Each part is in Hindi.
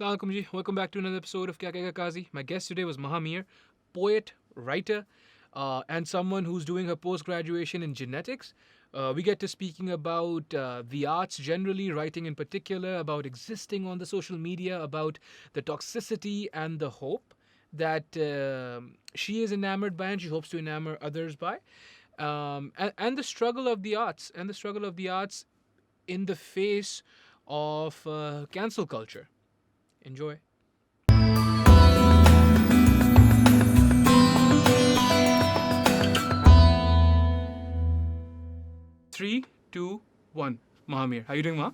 Assalamualaikum ji. Welcome back to another episode of Kya Kehega Kazi. My guest today was Mahamir, poet, writer, and someone who's doing her post-graduation in genetics. We get to speaking about the arts generally, writing in particular, about existing on the social media, about the toxicity and the hope that she is enamored by and she hopes to enamor others by. And the struggle of the arts, in the face of cancel culture. Enjoy. 3, 2, 1. Mahamir, how are you doing, Ma?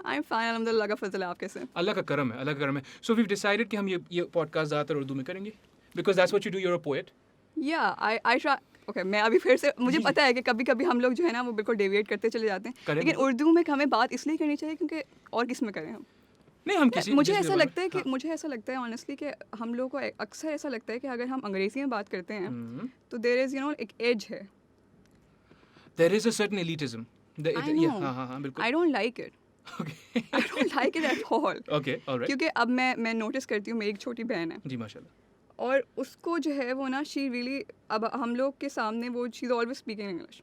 I'm fine, alhamdulillah का फजल है आप कैसे हैं? अल्लाह का करम है. So we've decided कि हम ये podcast ज़्यादातर उर्दू में करेंगे. Because that's what you do, you're a poet. Yeah, I try. Okay, मैं अभी फिर से मुझे जी, पता है कि कभी-कभी हम लोग जो है ना वो बिल्कुल डेविएट करते चले जाते हैं. करें लेकिन बिल्कुल. उर्दू में हमें बात इसलिए करनी चाहिए क्योंकि और किस में करें हम? नहीं हम किसी मुझे जिस ऐसा ज़बान लगता है कि हाँ. मुझे ऐसा लगता है ऑनेस्टली कि हम लोग को अक्सर ऐसा लगता है कि अगर हम अंग्रेजी में बात करते हैं हम्म. तो देयर इज एक एज है. There is a certain elitism. I know. हाँ बिल्कुल. I don't like it. Okay. I don't like it at all. Okay, all right. क्योंकि अब मैं नोटिस करती हूँ मेरी एक छोटी बहन है जी माशाल्लाह. और उसको जो है वो ना शी रियली अब हम लोग के सामने वो she is always speaking English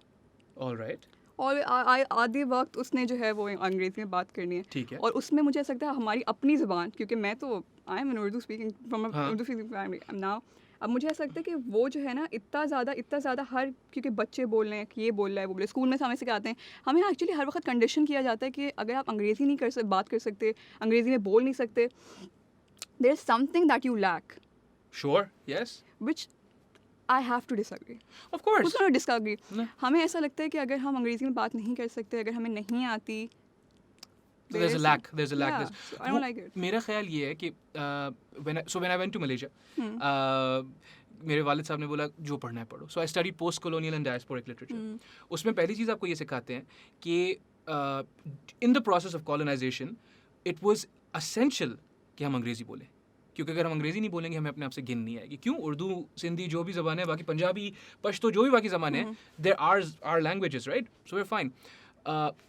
All right. और आधे वक्त उसने जो है वो अंग्रेजी में बात करनी है ठीक है. और उसमें मुझे ऐसा लगता है हमारी अपनी ज़बान क्योंकि मैं तो I am an Urdu speaking from हाँ. Urdu speaking family now. अब मुझे ऐसा लगता है कि वो जो है ना इतना ज़्यादा हर क्योंकि बच्चे बोल रहे हैं कि ये बोल रहा है वो बोल रहा है स्कूल में हमें सिखाते हैं हमें एक्चुअली हर वक्त कंडीशन किया जाता है कि अगर आप अंग्रेज़ी नहीं बात कर सकते अंग्रेज़ी में बोल नहीं सकते there is something that you lack Sure. Yes. Which I have to disagree. Of course. उसमें डिसएग्री. No. हमें ऐसा लगता है कि अगर हम अंग्रेजी में बात नहीं कर सकते अगर हमें नहीं आती So there's a lack. There's a lack. Yeah, There's- so I don't like it. मेरा ख्याल ये है कि when I went to Malaysia, Hmm. मेरे वालिद साहब ने बोला जो पढ़ना है पढ़ो. So I studied post colonial and diasporic literature. Hmm. उसमें पहली चीज़ आपको ये सिखाते हैं कि in the process of colonization, it was essential कि हम अंग्रेज़ी बोलें. क्योंकि अगर हम अंग्रेज़ी नहीं बोलेंगे हमें अपने आप से गिन नहीं आएगी. क्यों? उर्दू, सिंधी जो भी ज़बान है, बाकी पंजाबी, पश्तो जो भी बाकी ज़बान है, there are languages, right? So we're fine.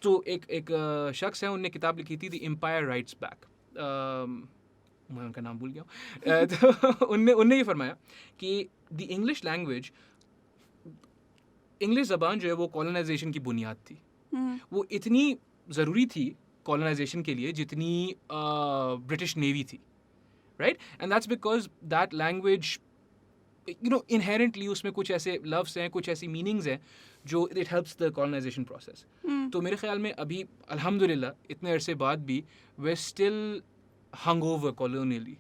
तो एक शख्स है उनने किताब लिखी थी द एम्पायर राइट्स बैक. मैं उनका नाम भूल गया हूँ. तो उनने ये फरमाया कि द इंग्लिश लैंग्वेज इंग्लिश ज़बान जो है वो कॉलोनाइजेशन की बुनियाद थी. Hmm. वो इतनी ज़रूरी थी कॉलोनाइजेशन के लिए जितनी ब्रिटिश नेवी थी. Right? And that's because that language inherently उसमें कुछ ऐसे लफ्स हैं, कुछ ऐसी मीनिंग्स हैं जो it helps the colonisation process. Hmm. तो मेरे ख्याल में अभी अल्हम्दुलिल्लाह इतने अरसे बाद भी we still hangover colonially.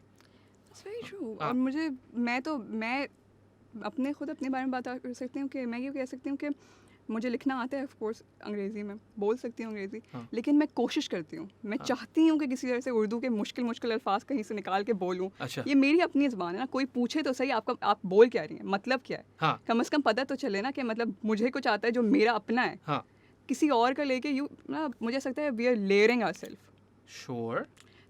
It's very true. हाँ. और मैं अपने बारे में बात कर सकती हूँ कि मैं ये कह सकती हूँ कि मुझे लिखना आता है ऑफ कोर्स अंग्रेज़ी में बोल सकती हूँ अंग्रेज़ी. हाँ. लेकिन मैं कोशिश करती हूँ मैं हाँ. चाहती हूँ कि किसी तरह से उर्दू के मुश्किल अल्फाज कहीं से निकाल के बोलूँ. अच्छा. ये मेरी अपनी ज़बान है ना कोई पूछे तो सही आप बोल क्या रही हैं मतलब क्या है. हाँ. कम से कम पता तो चले ना कि मतलब मुझे कुछ आता है जो मेरा अपना है. हाँ. किसी और का लेके मुझे ऐसा लगता है we are layering ourselves. Sure.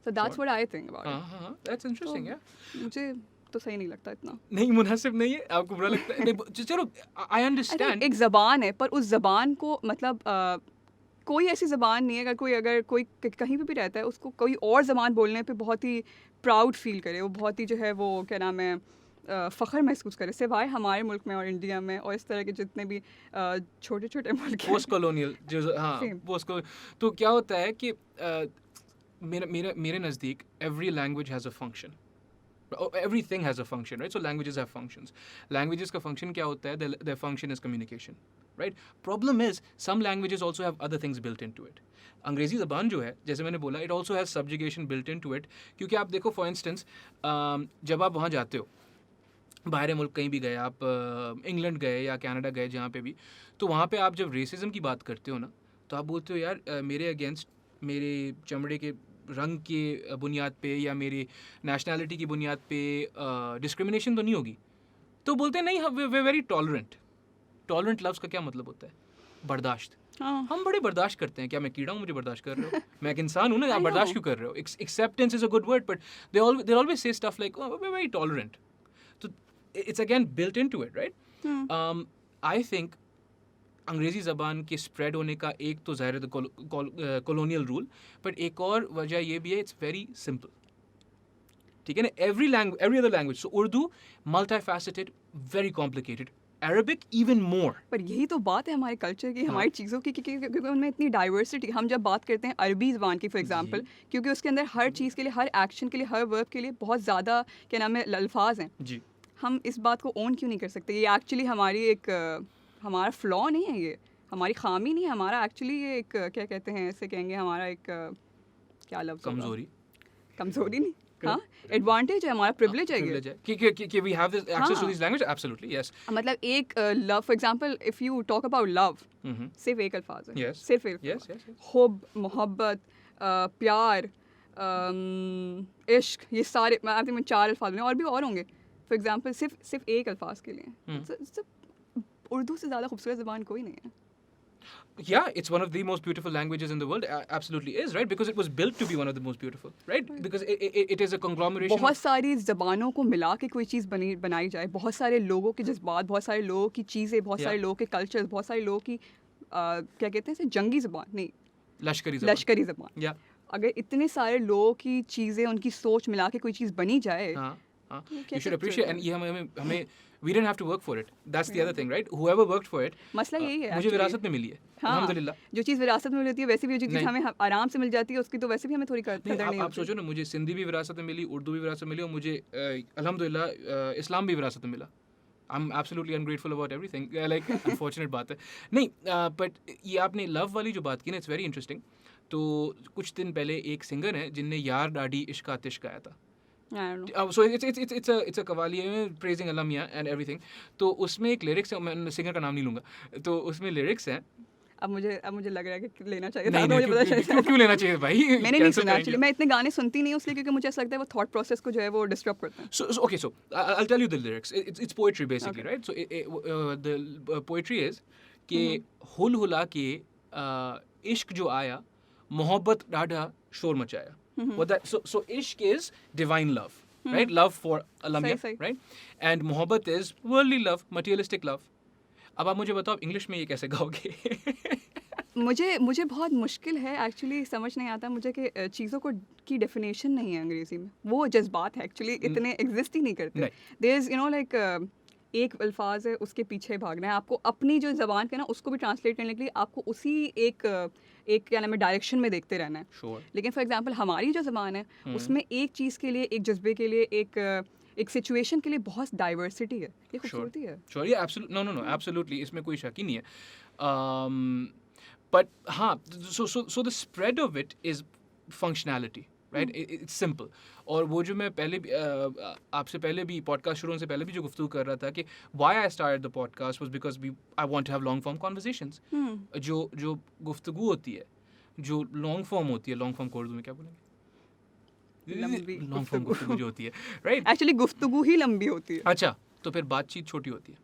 So that's what I think about हाँ हाँ दैट्स इंटरेस्टिंग. है इट. मुझे तो सही नहीं लगता इतना. नहीं मुनासिब नहीं है आपको बुरा लगता है. नहीं, चलो आई अंडरस्टैंड. एक ज़बान है पर उस ज़बान को मतलब कोई ऐसी ज़बान नहीं है अगर कोई कहीं पे भी रहता है उसको कोई और ज़बान बोलने पे बहुत ही प्राउड फील करे वो बहुत ही जो है वो क्या नाम है फ़ख्र महसूस करे सिवाय हमारे मुल्क में और इंडिया में और इस तरह के जितने भी छोटे छोटे मुल्क हैं. पोस्ट कॉलोनियल जो हाँ Same. पोस्ट तो क्या होता है कि मेरे नज़दीक every language has a function. Everything has a function, right? So languages have functions. Languages का function क्या होता है? Their function is communication, right? Problem is some languages also have other things built into it. अंग्रेज़ी ज़बान जो है जैसे मैंने बोला it also has subjugation built into it. क्योंकि आप देखो for instance जब आप वहाँ जाते हो बाहर मुल्क कहीं भी गए आप इंग्लैंड गए या कनाडा गए जहाँ पे भी तो वहाँ पे आप जब रेसिज्म की बात करते हो ना तो आप बोलते हो यार मेरे अगेंस्ट मेरे चमड़े के रंग के बुनियाद पे या मेरी नेशनैलिटी की बुनियाद पे डिस्क्रिमिनेशन तो नहीं होगी. तो बोलते हैं नहीं वे वेरी टॉलरेंट. टॉलरेंट लफ्ज़ का क्या मतलब होता है? बर्दाश्त. हाँ. हम बड़े बर्दाश्त करते हैं. क्या मैं कीड़ा हूँ मुझे बर्दाश्त कर रहे हो? मैं एक इंसान हूँ ना आप I बर्दाश्त know. क्यों कर रहे हो? Acceptance is a good word but they always say stuff like oh we're very tolerant. तो it's again built into it, right? Hmm. I think अंग्रेज़ी ज़बान के स्प्रेड होने का एक तो ज़ाहिर है कॉलोनियल रूल बट एक और वजह ये भी है इट्स वेरी सिंपल. ठीक है ना, every other language. So Urdu, multifaceted, very complicated. Arabic, even more. पर यही तो बात है हमारे कल्चर की, हमारी चीज़ों की, क्योंकि उनमें इतनी डाइवर्सिटी. हम जब बात करते हैं अरबी ज़बान की फॉर एग्जांपल, क्योंकि उसके अंदर हर चीज़ के लिए, हर एक्शन के लिए, हर वर्ब के लिए बहुत ज़्यादा क्या नाम है अल्फाज हैं. जी. हम इस बात को ओन क्यों नहीं कर सकते? ये एक्चुअली हमारी एक हमारा फ्लॉ नहीं है, ये हमारी खामी नहीं है, हमारा एक्चुअली ये एक क्या कहते हैं, ऐसे कहेंगे हमारा एक क्या लफ्ज़, कमज़ोरी नहीं, हाँ, एडवांटेज है, हमारा प्रिविलेज है ये. कि we have this access to these languages, absolutely, yes. मतलब एक love for example, if you talk about love, सिर्फ एक अल्फाज है. Yes. सिर्फ एक. Yes. हुब, मोहब्बत, प्यार, इश्क, ये सारे आई थिंक मैं 4 अल्फाज में, और भी और होंगे. फॉर एग्जांपल सिर्फ एक अल्फाज के लिए. उर्दू से ज़्यादा खूबसूरत ज़बान कोई नहीं है. Yeah, it's one of the most beautiful languages in the world. Absolutely is, right? Because it was built to be one of the most beautiful, right? Because it is a conglomeration. बहुत सारी ज़बानों को मिला के कोई चीज़ बनाई जाए, बहुत सारे लोगों के जज्बात, बहुत सारे लोगों की चीज़ें, बहुत सारे लोगों के कल्चर्स, बहुत सारे लोगों की क्या कहते हैं इसे, जंगी ज़बान नहीं, लश्करी ज़बान. Yeah. अगर इतने सारे लोगों की चीज़ें, उनकी सोच मिला के कोई चीज़ बनी जाए, you should appreciate, and ये हमें we didn't have to work for it. That's the other thing, right? Whoever worked for it, मसला यही है, मुझे विरासत में मिली है, अल्हम्दुलिल्लाह. जो चीज़ विरासत में मिलती है, वैसे भी जो चीज़ हमें आराम से मिल जाती है, उसकी तो वैसे भी हमें थोड़ी कदर नहीं. आप सोचो ना, मुझे सिंधी भी विरासत में मिली, उर्दू भी विरासत में मिली, और मुझे अल्हम्दुलिल्लाह इस्लाम भी विरासत में मिला. I'm absolutely ungrateful about everything. Like unfortunate बात है. नहीं, but ये आपने लव वाली जो बात की ना, it's very interesting. तो कुछ दिन पहले एक सिंगर है जिनने यार डाडी इश्क आतिश गाया था. So it's a qawwali praising Allah Miyan and everything. तो उसमें एक लिरिक्स है, मैं सिंगर का नाम नहीं लूँगा, तो उसमें लिरिक्स हैं. अब मुझे लग रहा है कि लेना चाहिए. नहीं, क्यों लेना चाहिए भाई? मैंने नहीं सुना एक्चुअली, मैं इतने गाने सुनती नहीं हूँ इसलिए, क्योंकि मुझे ऐसा लगता है वो थॉट प्रोसेस को जो है वो डिस्टर्ब करते हैं. So I'll tell you the lyrics. It's poetry basically, right? So the poetry is कि हुल हुला के इश्क जो आया, मोहब्बत डाढ़ा शोर मचाया. So ishq is divine love, right? Love for Allah Miyan, right? And mohabbat is worldly love, materialistic love. अब आप मुझे बताओ इंग्लिश में ये कैसे गाओगे? मुझे बहुत मुश्किल है एक्चुअली, समझ नहीं आता मुझे कि चीज़ों को की डेफिनेशन नहीं है अंग्रेज़ी में. वो जज्बात है एक्चुअली इतने एग्जिस्ट ही नहीं करते. देयर इज़ लाइक एक अल्फाज है, उसके पीछे भागना है आपको. अपनी जो ज़बान के ना, उसको भी ट्रांसलेट करने के लिए आपको उसी एक क्या नाम है डायरेक्शन में देखते रहना है. Sure. लेकिन फॉर एग्जांपल हमारी जो ज़बान है, उसमें एक चीज़ के लिए, एक जज्बे के लिए, एक सिचुएशन के लिए बहुत डाइवर्सिटी है. ये खूबसूरती है. Sure, yeah, absolutely. No, absolutely. इसमें कोई शक ही नहीं है. But हाँ, so the spread of it is functionality. Right? It's simple. और वो जो मैं पहले भी आपसे पहले भी पॉडकास्ट शुरू होने से पहले भी जो गुफ्तगू कर रहा था कि why I started the podcast was because I want to have long form conversations. जो गुफ्तगू होती है, जो लॉन्ग फॉर्म होती है, लॉन्ग फॉर्म को उर्दू में क्या बोलेंगे? लॉन्ग फॉर्म गुफ्तगू जो होती है, राइट? एक्चुअली गुफ्तगू ही लंबी होती है. अच्छा, तो फिर बातचीत छोटी होती है.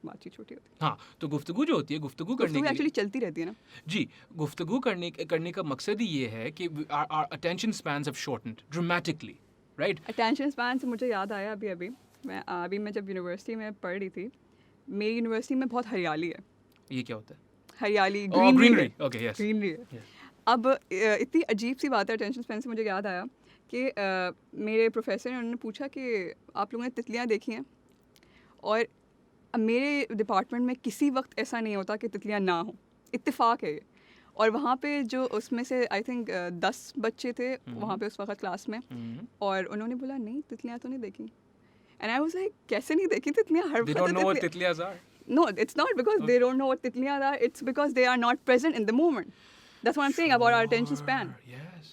हाँ, तो गुफ्तगू जो होती है, गुफ्तगू करने की एक्चुअली चलती रहती है ना. जी, गुफ्तगू करने का मकसद ही ये है कि our attention spans have shortened dramatically, right? Attention span से मुझे याद आया अभी मैं जब यूनिवर्सिटी में पढ़ रही थी, मेरी यूनिवर्सिटी में बहुत हरियाली है. ये क्या होता है? हरियाली, ग्रीनरी. ओके, यस, ग्रीनरी है. अब इतनी अजीब सी बात है अटेंशन स्पैन से मुझे याद आया कि मेरे प्रोफेसर ने, उन्होंने पूछा कि आप लोगों ने तितलियाँ देखी हैं, और मेरे डिपार्टमेंट में किसी वक्त ऐसा नहीं होता कि तितलियाँ ना हो. इत्तेफाक है ये. और वहाँ पे जो उसमें से आई थिंक 10 बच्चे थे वहाँ पे उस वक्त क्लास में, और उन्होंने बोला नहीं तितलियाँ तो नहीं देखी. एंड आई वाज लाइक कैसे नहीं देखी तितलियाँ? हर they don't know what titliyas are. No, it's not because they don't know what titliyas are. It's because they are not present in the moment. That's what I'm saying about our attention span. Yes.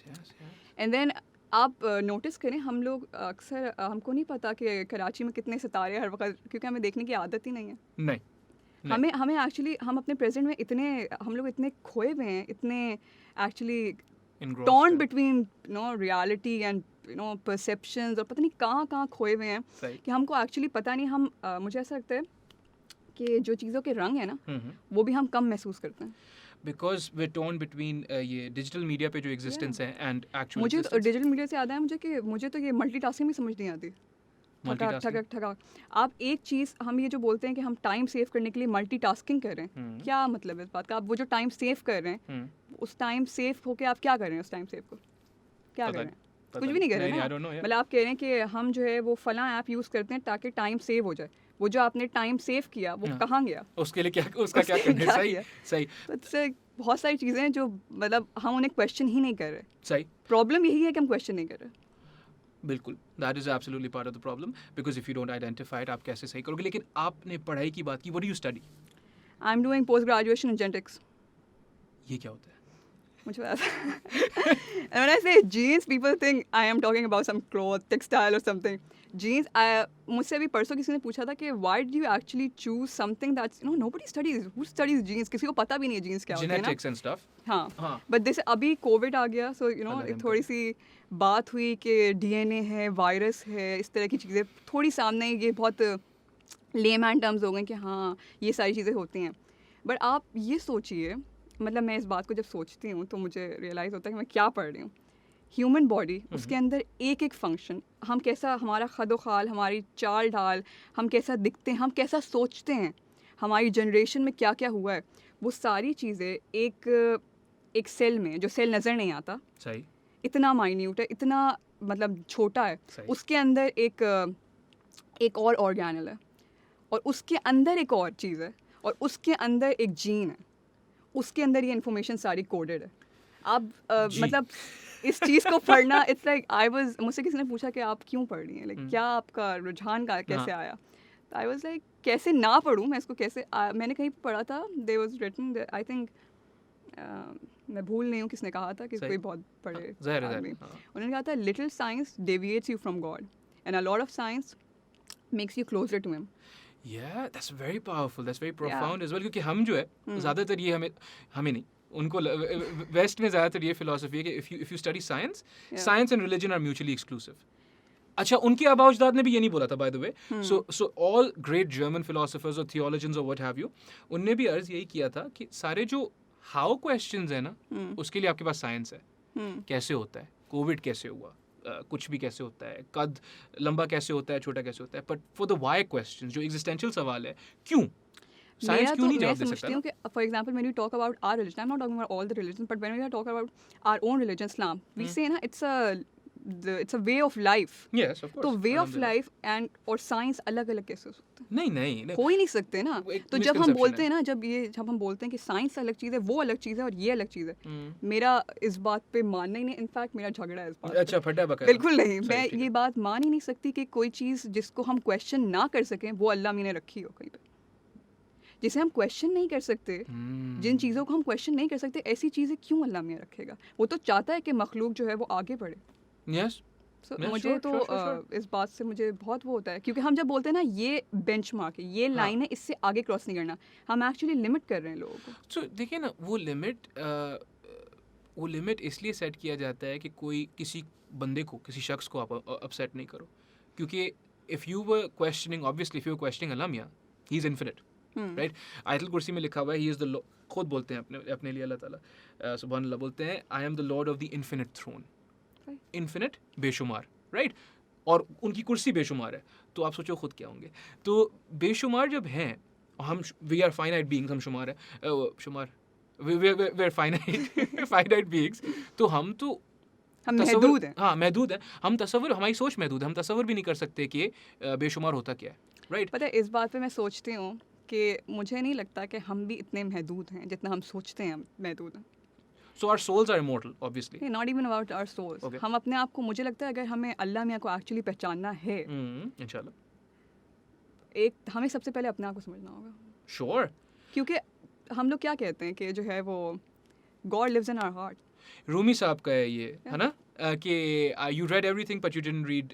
And then आप नोटिस करें, हम लोग अक्सर हमको नहीं पता कि कराची में कितने सितारे हर वक्त, क्योंकि हमें देखने की आदत ही नहीं है. नहीं. हमें एक्चुअली हम अपने प्रेजेंट में हम लोग इतने खोए हुए हैं, इतने actually torn between reality and perceptions, और पता नहीं कहाँ खोए हुए हैं कि हमको एक्चुअली पता नहीं. हम मुझे ऐसा लगता है कि जो चीज़ों के रंग है ना, वो भी हम कम महसूस करते हैं. Because we're torn between ये डिजिटल मीडिया पे जो एग्जिस्टेंस है एंड एक्चुअल. मुझे डिजिटल मीडिया से याद है मुझे तो ये मल्टीटास्किंग भी समझ नहीं आती. ठगा आप एक चीज़, हम ये जो बोलते हैं कि हम टाइम सेव करने के लिए मल्टीटास्किंग कर रहे हैं, क्या मतलब है इस बात का? आप वो जो टाइम सेव कर रहे हैं, उस टाइम सेव होके आप क्या कर रहे हैं? उस टाइम सेव को क्या कर रहे हैं? कुछ भी नहीं कर रहे नहीं, ना I don't know, yeah. मतलब आप कह रहे हैं कि हम जो है वो फला ऐप यूज़ करते हैं ताकि टाइम सेव हो जाए, वो जो आपने टाइम सेव किया वो हाँ। कहाँ गया, उसके लिए क्या, उसका क्या उसने करना है? क्या सही किया? सही तो इससे बहुत सारी चीज़ें हैं जो मतलब हम उन्हें क्वेश्चन ही नहीं कर रहे। सही प्रॉब्लम यही है कि हम क्वेश्चन नहीं कर रहे। बिल्कुल, that is absolutely part of the problem, because if you don't identify it, आप कैसे सही करोगे? लेकिन आपने पढ़ाई की बात की, what do you study? I am doing post graduation in genetics. ये क्या होता है? मुझे पता and when I say jeans, people think I am talking about some cloth, textile or something. Jeans, मुझसे अभी परसों किसी ने पूछा था कि why do you actually choose something that's, you know, nobody studies. Who studies jeans? किसी को पता भी नहीं है jeans क्या होते हैं ना? Genetics and stuff. हाँ, हाँ। बट जैसे अभी कोविड आ गया, सो यू नो अल्लाह रहम थोड़ी सी बात हुई कि डीएनए है, वायरस है, इस तरह की चीज़ें थोड़ी सामने ये बहुत लेमैन टर्म्स हो गए कि हाँ ये सारी चीज़ें होती हैं। बट आप ये सोचिए, मतलब मैं इस बात को जब सोचती हूँ तो मुझे रियलाइज़ होता है कि मैं क्या पढ़ रही हूँ। ह्यूमन बॉडी, उसके अंदर एक एक फंक्शन, हम कैसा, हमारा खदो खाल, हमारी चाल ढाल, हम कैसा दिखते हैं, हम कैसा सोचते हैं, हमारी जनरेशन में क्या क्या हुआ है, वो सारी चीज़ें एक सेल में, जो सेल नज़र नहीं आता, सही इतना माइन्यूट है, इतना मतलब छोटा है, सही उसके अंदर एक और ऑर्गेनल है, और उसके अंदर एक और चीज़ है, और उसके अंदर एक जीन है, उसके अंदर ये इन्फॉर्मेशन सारी कोडेड है। आप जी। मतलब इस चीज़ को पढ़ना, इट्स लाइक मुझसे किसी ने पूछा कि आप क्यों पढ़ रही हैं, लाइक क्या आपका रुझान का कैसे आया, तो आई वाज लाइक कैसे ना पढ़ूँ मैं इसको, कैसे मैंने कहीं पढ़ा था, there was written, I think मैं भूल नहीं हूँ किसने कहा था कि सही। कोई बहुत बड़े ज़ाहिर है, आदमी, हाँ। उन्होंने कहा था little science deviates you from God and a lot of science makes you closer to him. Yeah, that's very powerful, that's very profound as well, क्योंकि हम जो है ज़्यादातर ये हमें नहीं, उनको वेस्ट में ज़्यादातर ये फिलॉसफी है कि if you study science, science and religion are mutually exclusive. अच्छा, उनके आबा अजदाद ने भी ये नहीं बोला था, by the way. So all great German philosophers or theologians or what have you, उनने भी अर्ज यही किया था कि सारे जो हाउ क्वेश्चंस है ना, उसके लिए आपके पास साइंस है. कैसे होता है, कोविड कैसे हुआ, कुछ भी कैसे होता है, कद लंबा कैसे होता है, छोटा कैसे होता है, but for the why question, जो एग्जिस्टेंशियल सवाल है, क्यों साइंस क्यों नहीं जवाब दे सकता? मैं समझती हूँ कि for example when you talk about our religion, I am not talking about all the religion, but when we are talk about our own religion Islam, we say ना it's a way of life. Yes, of course. तो वे ऑफ लाइफ एंड और साइंस अलग अलग कैसे हो सकते हैं? नहीं हो ही नहीं सकते ना. वो एक तो जब हम misconception बोलते है. हैं ना, जब हम बोलते हैं कि साइंस अलग चीज़ है, वो अलग चीज़ है और ये अलग चीज़ है, मेरा इस बात पे मानना ही नहीं. इनफैक्ट मेरा झगड़ा है इस बात पे. अच्छा, फटा बका. बिल्कुल नहीं, सही, मैं ठीक है. ये बात मान ही नहीं सकती कि कोई चीज़ जिसको हम क्वेश्चन ना कर सकें वो अल्लाह मीने रखी हो कहीं पे. जिसे हम क्वेश्चन नहीं कर सकते, जिन चीज़ों को हम क्वेश्चन नहीं कर सकते, ऐसी चीज़ें क्यों अल्लाह मियाँ रखेगा? वो तो चाहता है कि मखलूक जो है वो आगे बढ़े. यस. So, Yeah, मुझे sure, तो sure. इस बात से मुझे बहुत वो होता है, क्योंकि हम जब बोलते हैं ना ये बेंचमार्क है, ये लाइन है, इससे आगे क्रॉस नहीं करना, हम एक्चुअली लिमिट कर रहे हैं लोगों को. सो देखिए ना, वो लिमिट इसलिए सेट किया जाता है कि कोई किसी बंदे को, किसी शख्स को आप अपसेट नहीं करो, क्योंकि if you were questioning, obviously if you were questioning Allah मियाँ, he is infinite, right? Ayatul Kursi में लिखा हुआ है, ही इज़ द, खुद बोलते हैं अपने लिए अल्लाह ताला सुभान अल्लाह, बोलते हैं I am the lord of the infinite throne. Infinite, बेशुमार, राइट? और उनकी कुर्सी बेशुमार है, तो आप सोचो खुद क्या होंगे. तो बेशुमार जब हैं, हम वी आर फाइनाइट बीइंग्स, हम शुमार है, शुमार वी आर फाइनाइट बीइंग्स, तो हम तो हम महदूद हैं. हाँ, महदूद है. हम तसव्वुर, हमारी सोच महदूद है, हम तसव्वुर भी नहीं कर सकते कि बेशुमार होता क्या है, राइट? पता है, इस बात पे मैं सोचती हूँ कि मुझे नहीं लगता कि हम भी इतने महदूद हैं जितना हम सोचते हैं हम महदूद हैं. So our souls are immortal, obviously. Not even about our souls. Okay. हम अपने आप को, मुझे लगता है अगर हमें अल्लाह मियाँ को एक्चुअली पहचानना है, इंशाल्लाह. हमें सबसे पहले अपने आप को समझना होगा. Sure. क्योंकि हम लोग क्या कहते हैं कि जो है वो god lives in our heart. Rumi साहब का है ये, है ना, कि you read everything but you didn't read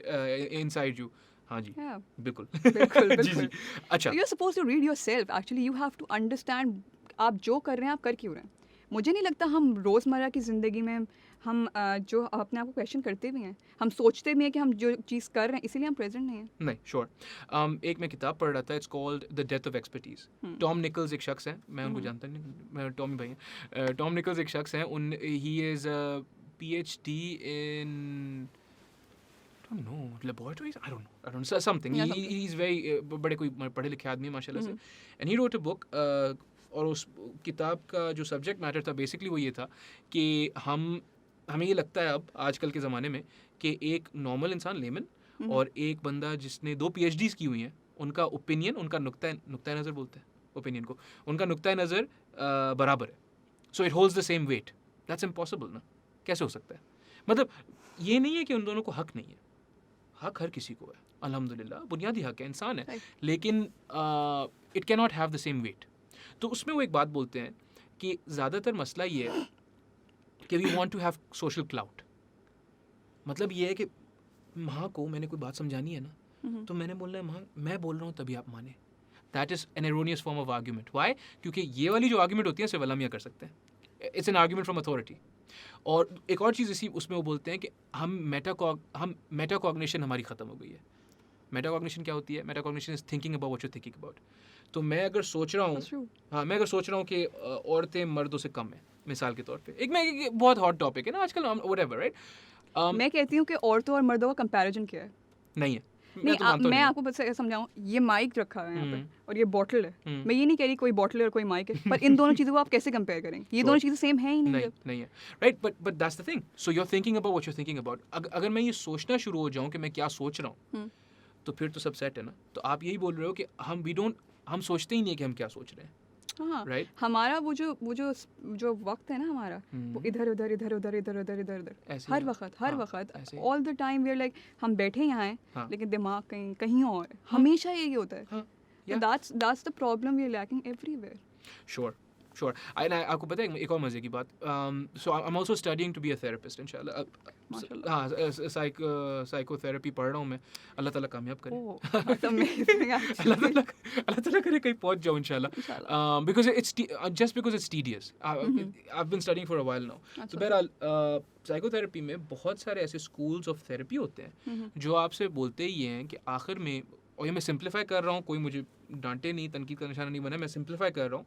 inside you. हाँ जी, Yeah. बिल्कुल. बिल्कुल जी बिल्कुल. जी. अच्छा, you are suppose to read yourself. Actually you have to understand आप जो कर रहे हैं आप कर क्यों रहे हैं. मुझे नहीं लगता हम रोज़मर्रा की ज़िंदगी में हम जो अपने आप को क्वेश्चन करते भी हैं, हम सोचते भी हैं कि हम जो चीज़ कर रहे हैं इसीलिए हम प्रेजेंट नहीं हैं. नहीं, श्योर. एक मैं किताब पढ़ रहा था, it's called the death of expertise. Tom Nicholls एक शख्स हैं, मैं उनको जानता नहीं, मैं टॉमी भाई हैं. टॉम निकल्स एक शख्स हैं, he is PhD in, I don't know, laboratories, I don't know, something. Yeah, something. He's very बड़े कोई पढ़े लिखे आदमी है माशाल्लाह से, and he wrote a book. और उस किताब का जो सब्जेक्ट मैटर था बेसिकली वो ये था कि हम हमें ये लगता है अब आजकल के ज़माने में कि एक नॉर्मल इंसान लेमन और एक बंदा जिसने 2 PhDs की हुई हैं, उनका ओपिनियन, उनका नुक्ता नज़र बोलते हैं ओपिनियन को, उनका नुक्ता नज़र बराबर है, so it holds the same weight. That's impossible ना. कैसे हो सकता है? मतलब ये नहीं है कि उन दोनों को हक नहीं है, हक हर किसी को है, अल्हम्दुलिल्लाह, बुनियादी हक है, इंसान है, लेकिन it can not have the same weight. तो उसमें वो एक बात बोलते हैं कि ज़्यादातर मसला ये है कि we want to have social clout. मतलब ये है कि माँ को मैंने कोई बात समझानी है ना, तो मैंने बोलना है माँ मैं बोल रहा हूँ तभी आप माने. That is an erroneous form of argument. Why? क्योंकि ये वाली जो आर्ग्यूमेंट होती है सिर्फ अल्लाह मियाँ कर सकते हैं. It's an argument from authority. और एक और चीज़ इसी उसमें वो बोलते हैं कि हम मेटाकॉग्निशन हमारी ख़त्म हो गई है. मेटाकॉग्निशन क्या होती है? Metacognition is thinking about what you thinking about. तो मैं अगर सोच रहा हूँ, हाँ, मैं अगर सोच रहा हूँ कि औरतें मर्दों से कम है, मिसाल के तौर पे, एक बहुत हॉट टॉपिक है ना आजकल, व्हाटएवर, राइट? मैं कहती हूँ कि औरतों और मर्दों का कंपैरिजन क्या है? नहीं है. नहीं, मैं आपको बस समझाऊँ, ये माइक रखा है यहाँ पे और ये बॉटल है. मैं ये नहीं कह रही कोई बॉटल है और कोई माइक है, पर इन दोनों चीज़ों को आप कैसे कंपेयर करेंगे? ये दोनों चीज़ें सेम है ही नहीं. नहीं है, right? But that's the thing. So you are thinking about what you are thinking about. अगर मैं ये सोचना शुरू हो जाऊँ कि मैं क्या सोच रहा हूँ, तो फिर तो सब सेट है ना. तो आप यही बोल रहे हो कि हम सोचते ही नहीं है कि हम क्या सोच रहे हैं. हाँ, राइट. हमारा वो जो वक्त है ना हमारा, वो इधर उधर इधर उधर इधर उधर इधर उधर हर वक्त all the time we are like हम बैठे यहाँ हैं, लेकिन दिमाग कहीं कहीं और है. हमेशा यही होता है. That's the problem we are lacking everywhere. Sure. आपको पता है एक और मजे की बात. So I am also studying to be a therapist इंशाल्लाह. हाँ, साइकोथेरेपी पढ़ रहा हूँ मैं. अल्लाह ताला कामयाब करे. अल्लाह ताला करे कहीं पहुँच जाऊँ इंशाल्लाह. Because it's tedious. I have been studying for a while now. तो बहरहाल साइकोथेरेपी में बहुत सारे ऐसे स्कूल्स ऑफ थेरेपी होते हैं जो आपसे बोलते ही हैं कि आखिर में, और ये मैं सिंप्लीफाई कर रहा हूँ, कोई मुझे डांटे नहीं, तनकीद का निशाना नहीं बना, मैं सिंप्लीफाई कर रहा हूँ,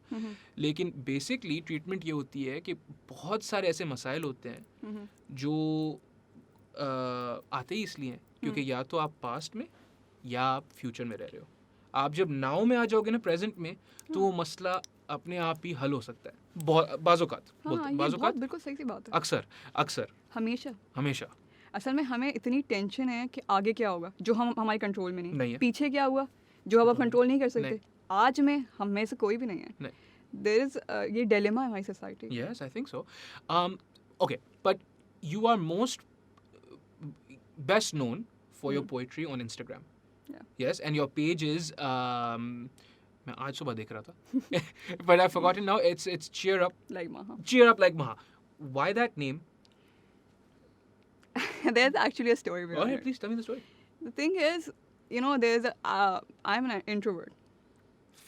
लेकिन बेसिकली ट्रीटमेंट ये होती है कि बहुत सारे ऐसे मसाइल होते हैं जो आते ही इसलिए हैं क्योंकि या तो आप पास्ट में या आप फ्यूचर में रह रहे हो. आप जब नाउ में आ जाओगे ना, प्रेजेंट में, तो वो मसला अपने आप ही हल हो सकता है. बाज़ोकात बिल्कुल सही सी बात है. अक्सर हमेशा असल में हमें इतनी टेंशन है कि आगे क्या होगा जो हम हमारे कंट्रोल में नहीं है. पीछे क्या हुआ जो अब आप कंट्रोल नहीं कर सकते. आज में हम में से कोई भी नहीं है. देयर इज ये डिलेमा है हमारी society. Yes, I think so. Okay, but you are most best known for your poetry on Instagram. Yes, and your page is मैं आज सुबह देख रहा था, but I've forgotten now. It's cheer up like Maha. Why that name? There's actually a story behind it. Please tell me the story. The thing is, I'm an introvert.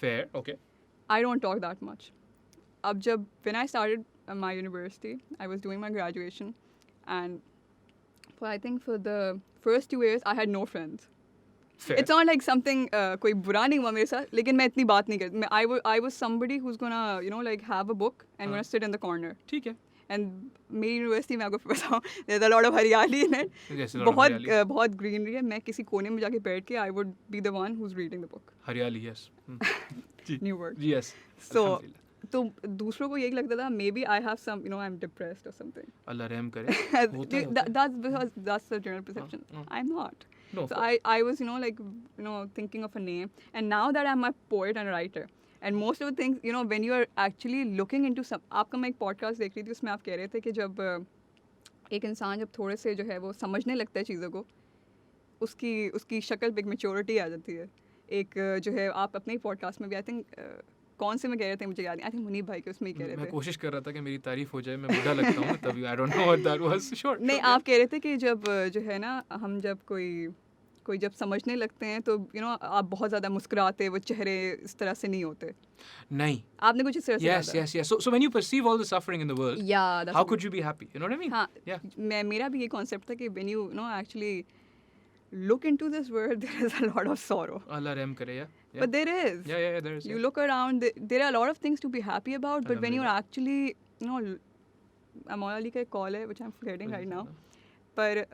Fair, okay. I don't talk that much. When I started my university, I was doing my graduation, and I think for the first 2 years, I had no friends. Fair. It's not like something कोई बुरा नहीं हुआ मेरे साथ, लेकिन मैं इतनी बात नहीं करती. I was somebody who's gonna have a book and gonna sit in the corner. ठीक है. And मेरी यूनिवर्सिटी में आपको बताऊँ, there's a lot of हरियाली in it. बहुत ग्रीनरी है. मैं किसी कोने में जाके बैठ के I would be the one who's reading the book. हरियाली, yes. New word. Yes. So तो दूसरों को यही लगता था maybe I have some, I'm depressed or something. अल्लाह रहम करे. That's because that's the general perception. I'm not. No, so I was thinking of a name, and now that I'm a poet and a writer, and most of the things, when you are actually looking into some, आपका मैं एक podcast देख रही थी, उसमें आप कह रहे थे कि जब एक इंसान जब थोड़े से जो है वो समझने लगता है चीज़ों को, उसकी शक्ल पे एक मेच्योरिटी आ जाती है. एक जो है आप अपने ही पॉडकास्ट में भी, आई थिंक कौन से में कह रहे थे मुझे याद नहीं, आई थिंक मुनीब भाई के उसमें ही कह रहे थे. मैं कोशिश कर रहा था कि मेरी तारीफ हो जाए, मैं बुढ़ा लगता हूँ तभी. I don't know what that was. Sure. नहीं, आप कह रहे थे कि जब जो है ना, हम जब कोई जब समझने लगते हैं तो आप बहुत ज़्यादा मुस्कुराते, वो चेहरे इस तरह से नहीं होते. नहीं, आपने कुछ इस तरह से yes. So when you perceive all the suffering in the world, how could you be happy? You know what I mean? हाँ, मेरा भी ये कॉन्सेप्ट था कि when you actually look into this world, there is a lot of sorrow. Allah रहम करे. Yeah. But there is. Yeah, there is. You look around, there are a lot of things to be happy about, but when you're actually, Amol Ali का कॉल है, which I'm forgetting right now, पर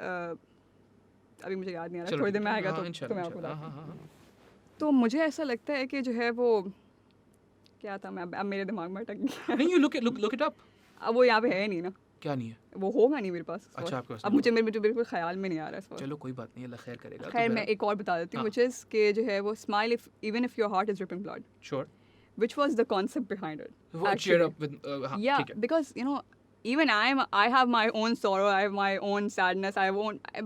अभी मुझे याद नहीं आ रहा, थोड़ी देर में आएगा तो मैं आपको बताता हूँ. तो मुझे ऐसा लगता है कि जो है वो क्या था, मैं अब मेरे दिमाग में अटक गया. नहीं, you look it up. अब वो यहाँ पे है नहीं ना. क्या नहीं है? वो होगा नहीं मेरे पास इस अच्छा, वक्त। आपके पास अब नहीं मुझे मेरे बिल्कुल ख्याल में नहीं आ रहा इस वक्त। चलो कोई बात नहीं, अल्लाह खैर करेगा। तो खैर मैं एक और बता देती हूँ, हाँ। which is कि जो है वो smile if even if your heart is dripping blood, sure, which was the concept behind it. वो cheer actually. up with हाँ, Yeah, ठीक है। because you know, even I have my own sorrow, I have my own sadness,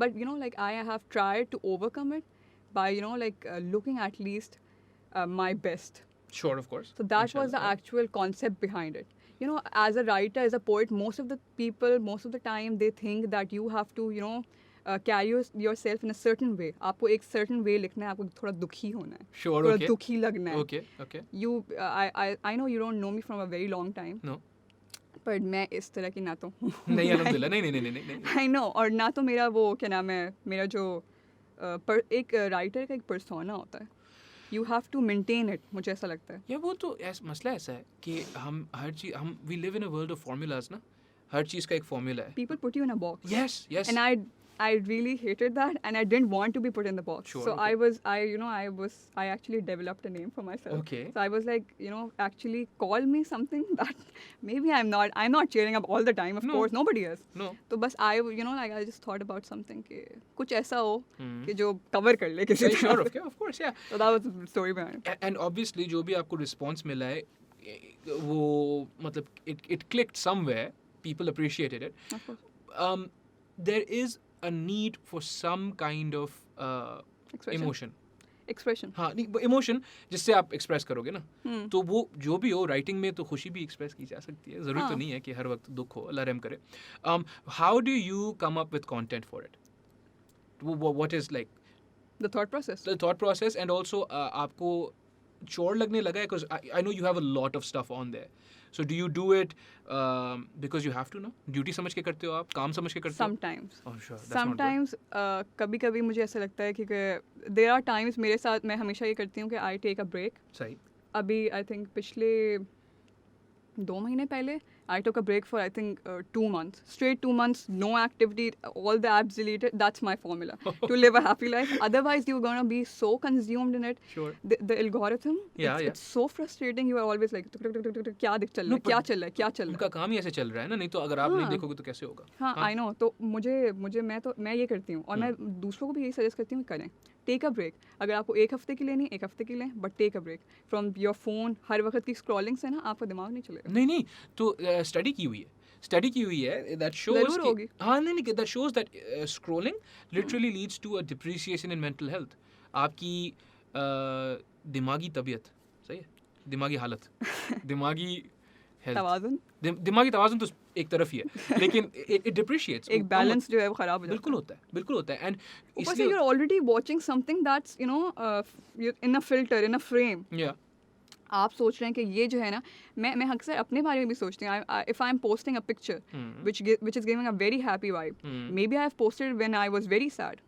but you know, like I have tried to overcome it by, you know, like looking at least my best. Sure, of course. So that was the Inshallah, actual concept behind it. You know, as a writer, as a poet, most of the people, most of the time, they think that you have to, you know, carry yourself in a certain way. आपको एक certain way लिखना है, आपको थोड़ा दुखी होना है, Sure, थोड़ा okay. दुखी लगना है. Okay, okay. You, I know you don't know me from a very long time. No. पर मैं इस तरह की ना तो हूँ. नहीं, अल्हम्दुलिल्लाह, नहीं। I know, और ना तो मेरा वो क्या नाम है, मेरा जो एक राइटर का एक persona होता है. You have to maintain it, मुझे ऐसा लगता है. या वो तो मसला ऐसा है कि हम हर चीज we live in a world of formulas ना, हर चीज का एक फॉर्मूला है। People put you in a box. Yes, yes. And I really hated that, and I didn't want to be put in the box. Sure, So okay. I actually developed a name for myself. Okay. So I was like, you know, actually call me something that maybe I'm not cheering up all the time. Of No. course, nobody is. No. तो बस you know, like I just thought about something कि कुछ ऐसा हो Hmm. कि जो cover कर ले किसी Sure, तरह. of course, yeah. So that was the story behind it. And obviously जो भी आपको response मिला है, वो मतलब it clicked somewhere. People appreciated it. Of course. There is a need for some kind of Expression. emotion. Expression. हाँ नहीं, इमोशन जिससे आप एक्सप्रेस करोगे ना, तो वो जो भी हो, राइटिंग में तो खुशी भी एक्सप्रेस की जा सकती है, ज़रूरी तो हाँ. नहीं है कि हर वक्त दुख हो, अल्लाह रहम करे. How do you come up with content for it? What is like The thought process. The thought process, and also आपको चोर लगने लगा है because I know you have a lot of stuff on there, so do you do it because you have to no, duty समझ के करते हो आप, काम समझ के करते हो? Sometimes. Oh, sure, that's not good. Sometimes कभी कभी मुझे ऐसा लगता है कि देयर आर टाइम्स मेरे साथ, मैं हमेशा ये करती हूँ कि आई टेक अ ब्रेक. सही. अभी आई थिंक पिछले 2 महीने पहले I took a break for I think 2 months, straight 2 months, no activity, all the apps deleted. That's my formula to live a happy life. Otherwise you're gonna be so consumed in it. Sure. The algorithm, Yeah. it's so frustrating. You are always like tuk, tuk, tuk, tuk, tuk, क्या चल रहा No, है, क्या but चल रहा है, क्या चल रहा है. उनका काम ही ऐसे चल रहा है ना, नहीं तो अगर आप नहीं हाँ. देखोगे तो कैसे होगा? हाँ, आई नो. तो मुझे मैं ये करती हूँ, और मैं दूसरों को भी यही सजेस्ट करती हूँ करें. Take a break. अगर आपको 1 हफ्ते के लिए नहीं, 1 हफ्ते के लिए, but take a break from your phone. हर वक्त की स्क्रॉलिंग से ना आपका दिमाग नहीं चलेगा. नहीं तो स्टडी की हुई है दैट शोज ज़रूर होगी. हाँ नहीं that shows that scrolling literally leads to a depreciation in mental health. आपकी दिमागी तबीयत, सही है, दिमागी हालत, दिमागी हेल्थ, तवाज़ुन, दिमागी तवाज़ुन तो एक तरफ ही है, लेकिन इट डिप्रिशिएट्स. एक बैलेंस जो है वो खराब हो जाता है. बिल्कुल होता है. एंड ऊपर से you're already watching something that's, you know, in a filter, in a frame. या आप सोच रहे हैं कि ये जो है ना, मैं अक्सर अपने बारे में भी सोचती हूँ. If I'm posting a picture which is giving a very happy vibe, maybe I have posted when I was very sad.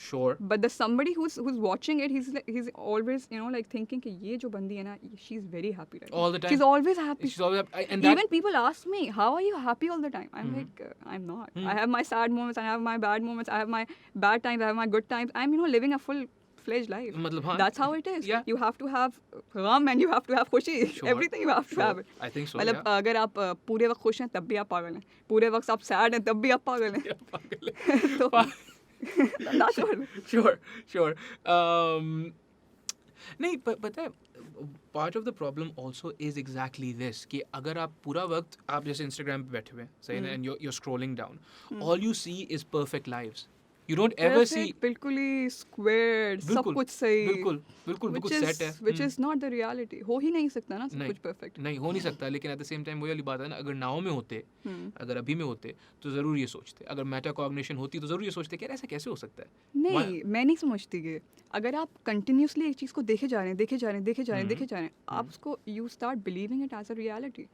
Sure. But the somebody who's watching it, he's always, you know, like thinking कि ये जो बंदी है ना, she's very happy right now. All the time. She's always happy. She's always and that Even people ask me, how are you happy all the time? I'm like, I'm not. I have my sad moments, I have my bad moments, I have my bad times, I have my good times. I'm, you know, living a full-fledged life. मतलब हाँ. That's how it is. Yeah. You have to have gham and you have to have खुशी. Sure. Everything you have to have it. I think so. मतलब अगर आप पूरे वक्त खुश हैं तब भी आप पागल हैं, पूरे वक्त आप सैड हैं तब भी आप पागल हैं. तो that's what. Sure. नहीं पता है, part of the problem also is exactly this कि अगर आप पूरा वक्त आप जैसे इंस्टाग्राम पे बैठे हुए हैं, सही ना, and you're scrolling down, all you see is perfect lives. You don't ever see बिल्कुल ही स्क्वायर, सब कुछ सही, बिल्कुल सेट है, which is not the reality. हो ही नहीं सकता ना सब नहीं, कुछ परफेक्ट. नहीं हो नहीं सकता. लेकिन एट द सेम टाइम वही वाली बात है ना, अगर नाव में होते, अगर अभी में होते तो ज़रूर ये सोचते, अगर मेटा कॉग्निशन होती तो ज़रूर ये सोचते कि यार ऐसा कैसे हो सकता है. नहीं, मैं नहीं समझती कि अगर आप कंटिन्यूसली एक चीज़ को देखे जा रहे हैं, आप उसको you start believing it as a reality.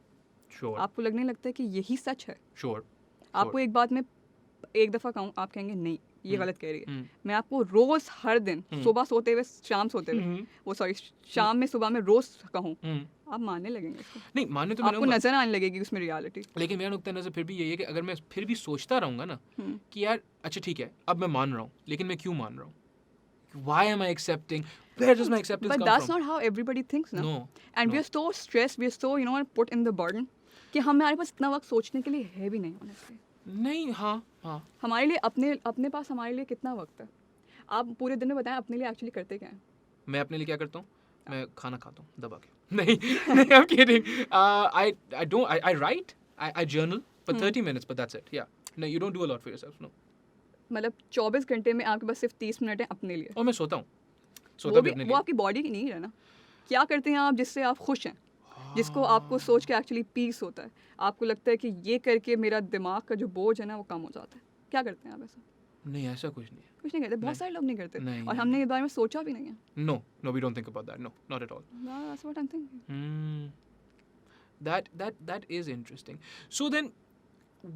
Sure. आपको लगने लगता है कि यही सच है. श्योर. आपको एक बात में एक दफ़ा कहूँ, आप कहेंगे नहीं ये गलत कह रही है. मैं आपको रोज़ हर दिन सुबह सोते हुए शाम सोते हुए वो सॉरी शाम में सुबह में रोज़ कहूँ, आप मानने लगेंगे इसको. नहीं मानने तो आपको नजर आने लगेगी उसमें रियलिटी. लेकिन मेरा नुक्ता नज़र फिर भी यही है कि अगर मैं फिर भी सोचता रहूँगा ना कि यार अच्छा ठीक है अब मैं मान रहा हूँ, लेकिन मैं क्यों मान रहा हूँ? Why am I accepting? Where does my acceptance But come that's from? not how everybody thinks, no? No. And we are so stressed, we are so, you know, put in the burden. कि हमारे पास इतना वक्त सोचने के लिए है भी नहीं ऑनेस्टली। नहीं, हाँ हमारे लिए अपने पास हमारे लिए कितना वक्त है? आप पूरे दिन में बताएं अपने लिए एक्चुअली करते क्या हैं? मैं अपने लिए क्या करता हूँ, मैं खाना खाता हूँ दबा के। नहीं नहीं, I'm kidding. I write, I journal for 30 minutes, but that's it. Yeah. No, you don't do a lot for yourself, no. मतलब 24 घंटे में आपके पास सिर्फ 30 मिनट है अपने लिए। और मैं सोता हूँ, सोता वो भी भी अपने वो लिए। आपकी बॉडी की नहीं है ना। क्या करते हैं आप जिससे आप खुश हैं, जिसको आपको सोच के एक्चुअली पीस होता है, आपको लगता है कि ये करके मेरा दिमाग का जो बोझ है ना वो कम हो जाता है? क्या करते हैं आप ऐसा? नहीं, ऐसा कुछ नहीं है। कुछ नहीं करते, बहुत नहीं। सारे लोग नहीं करते नहीं, और नहीं, हमने इस बारे में सोचा भी नहीं है। No, we don't think about that. No, not at all. That's what I'm thinking. That is interesting. So then,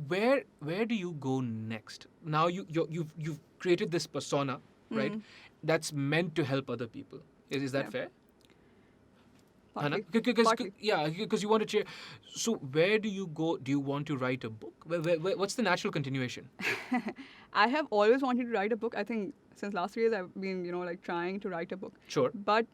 where do you go next? Now you've created this persona, right? That's meant to help other people. Is that Yeah. fair? Partly. Because Partly. yeah, because you want to share. So where do you go? Do you want to write a book? What's the natural continuation? I have always wanted to write a book. I think since last 3 years I've been, like trying to write a book. Sure. But,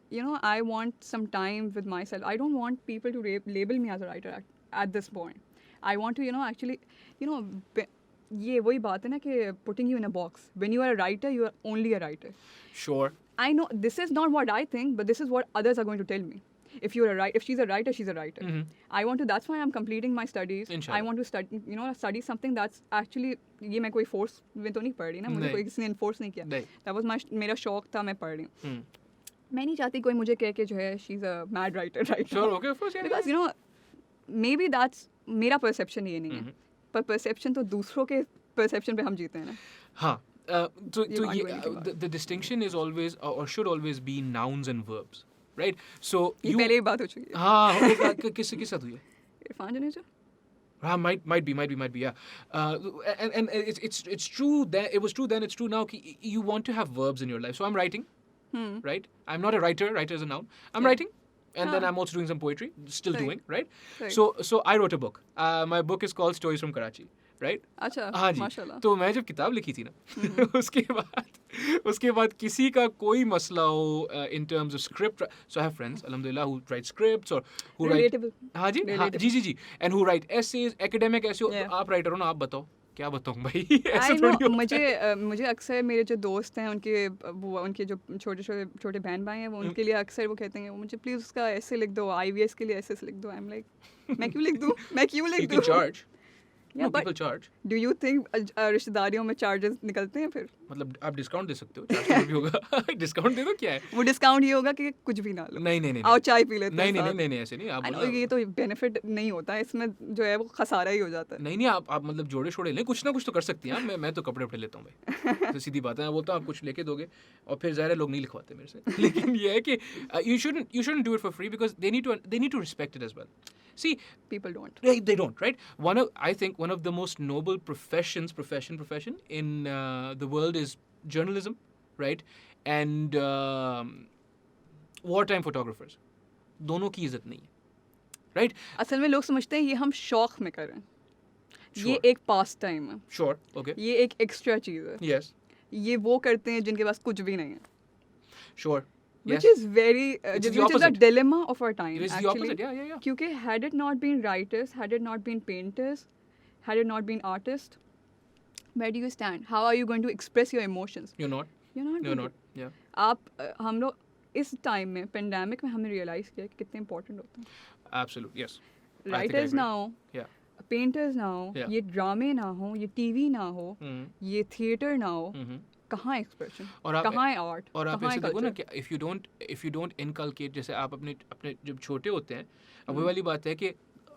I want some time with myself. I don't want people to label me as a writer at this point. I want to, actually, ये वही बात है ना कि putting you in a box. When you are a writer, you are only a writer. Sure. I know this is not what I think, but this is what others are going to tell me. If she's a writer, she's a writer. I want to. That's why I'm completing my studies. Inshallah. I want to study something that's actually. ये मैं कोई force में तो नहीं पढ़ रही ना, मुझे कोई किसी ने enforce नहीं किया. That was मेरा शौक था, मैं पढ़ रही हूँ. मैं नहीं चाहती कोई मुझे कहे कि जो है she's a mad writer right now. Sure. Okay. Of course. Yeah. Because maybe that's मेरा perception ये नहीं है. पर perception तो दूसरों के perception पे हम जीते हैं ना. हाँ. So You can't do anything about the distinction is always or should always be nouns and verbs, right? So ये पहले ही बात हो चुकी है. हाँ, किसके साथ हुई है? Irfan Taneja. Might be, yeah. And it's true that it was true then, it's true now. कि you want to have verbs in your life. So I'm writing, right? I'm not a writer. Writer is a noun. I'm writing, and then I'm also doing some poetry. Still Right. doing, right? Right. So I wrote a book. My book is called Stories from Karachi, right? अच्छा. हाँ जी. माशाल्लाह. तो मैं जब किताब लिखी थी ना, उसके बाद किसी का कोई मसला हो in terms of script. So I have friends, alhamdulillah, who write scripts or who Relatable. write. हाँ जी, Relatable. Ji. And who write essays, academic ऐसे हो. Yeah. आप writer हो ना, आप बताओ. क्या बताऊँ भाई? I ऐसा know, थोड़ी होता है. मुझे अक्सर मेरे जो दोस्त हैं उनके जो छोटे बहन भाई हैं वो उनके लिए अक्सर वो कहते हैं वो मुझे प्लीज उसका ऐसे लिख दो, IVS के लिए ऐसे लिख दो. I'm like मैं क्यों लिख दूँ? You can charge. Yeah, No, but people charge. do you think रिश्तेदारियों में चार्जेस निकलते हैं फिर? मतलब आप डिस्काउंट दे सकते हो, 400 भी होगा. डिस्काउंट दे दो, क्या है? वो डिस्काउंट ये होगा कि कुछ भी ना लो. नहीं. आओ चाय पी लेते हैं. नहीं ऐसे नहीं. आप I know, बोलो. ये तो बेनिफिट नहीं होता है इसमें, जो है वो खसारा ही हो जाता है. नहीं आप मतलब जोड़े छोड़े लें, कुछ ना कुछ तो कर सकती हैं. मैं तो कपड़े उपड़े लेता हूँ भाई. तो सीधी बात है, मैं बोलता हूँ आप कुछ लेके दोगे और फिर ज़ाहिर है लोग नहीं लिखवाते मेरे से. लेकिन ये है कि you shouldn't do it for free because they need to respect it as well. See, People don't. they don't, right? I think one of the most noble profession in the world is journalism, right? And wartime photographers. दोनों की इज्जत नहीं है, right? असल में लोग समझते हैं ये हम शौक में कर रहे हैं. ये Sure. एक पास टाइम है. Sure, okay. ये एक एक्स्ट्रा चीज़ है. Yes, ये वो करते हैं जिनके पास कुछ भी नहीं है. sure. Which Yes. is very, It's the which is a opposite. dilemma of our time. It is the actually. opposite, yeah. क्योंकि had it not been writers, had it not been painters, had it not been artists, where do you stand? How are you going to express your emotions? You're not. You're not. You're going not. to. Yeah. हम लोग इस टाइम में पेंडेमिक में हमने रियलाइज किया कि कितने इंपॉर्टेंट होते हैं. Absolutely. Yes. I think I writers agree. ना हो, Yeah. पेंटर्स ना हो, Yeah. ये ड्रामे ना हो, ये टीवी ना हो, Mhm. ये थिएटर ना हो, Mhm. कहाँ एक्सप्रेशन, और आप कहाँ है आर्ट, और आप कहाँ ऐसे है देखो ना कल्चर. कि if you don't inculcate, जैसे आप अपने जब छोटे होते हैं, अब वो वाली बात है कि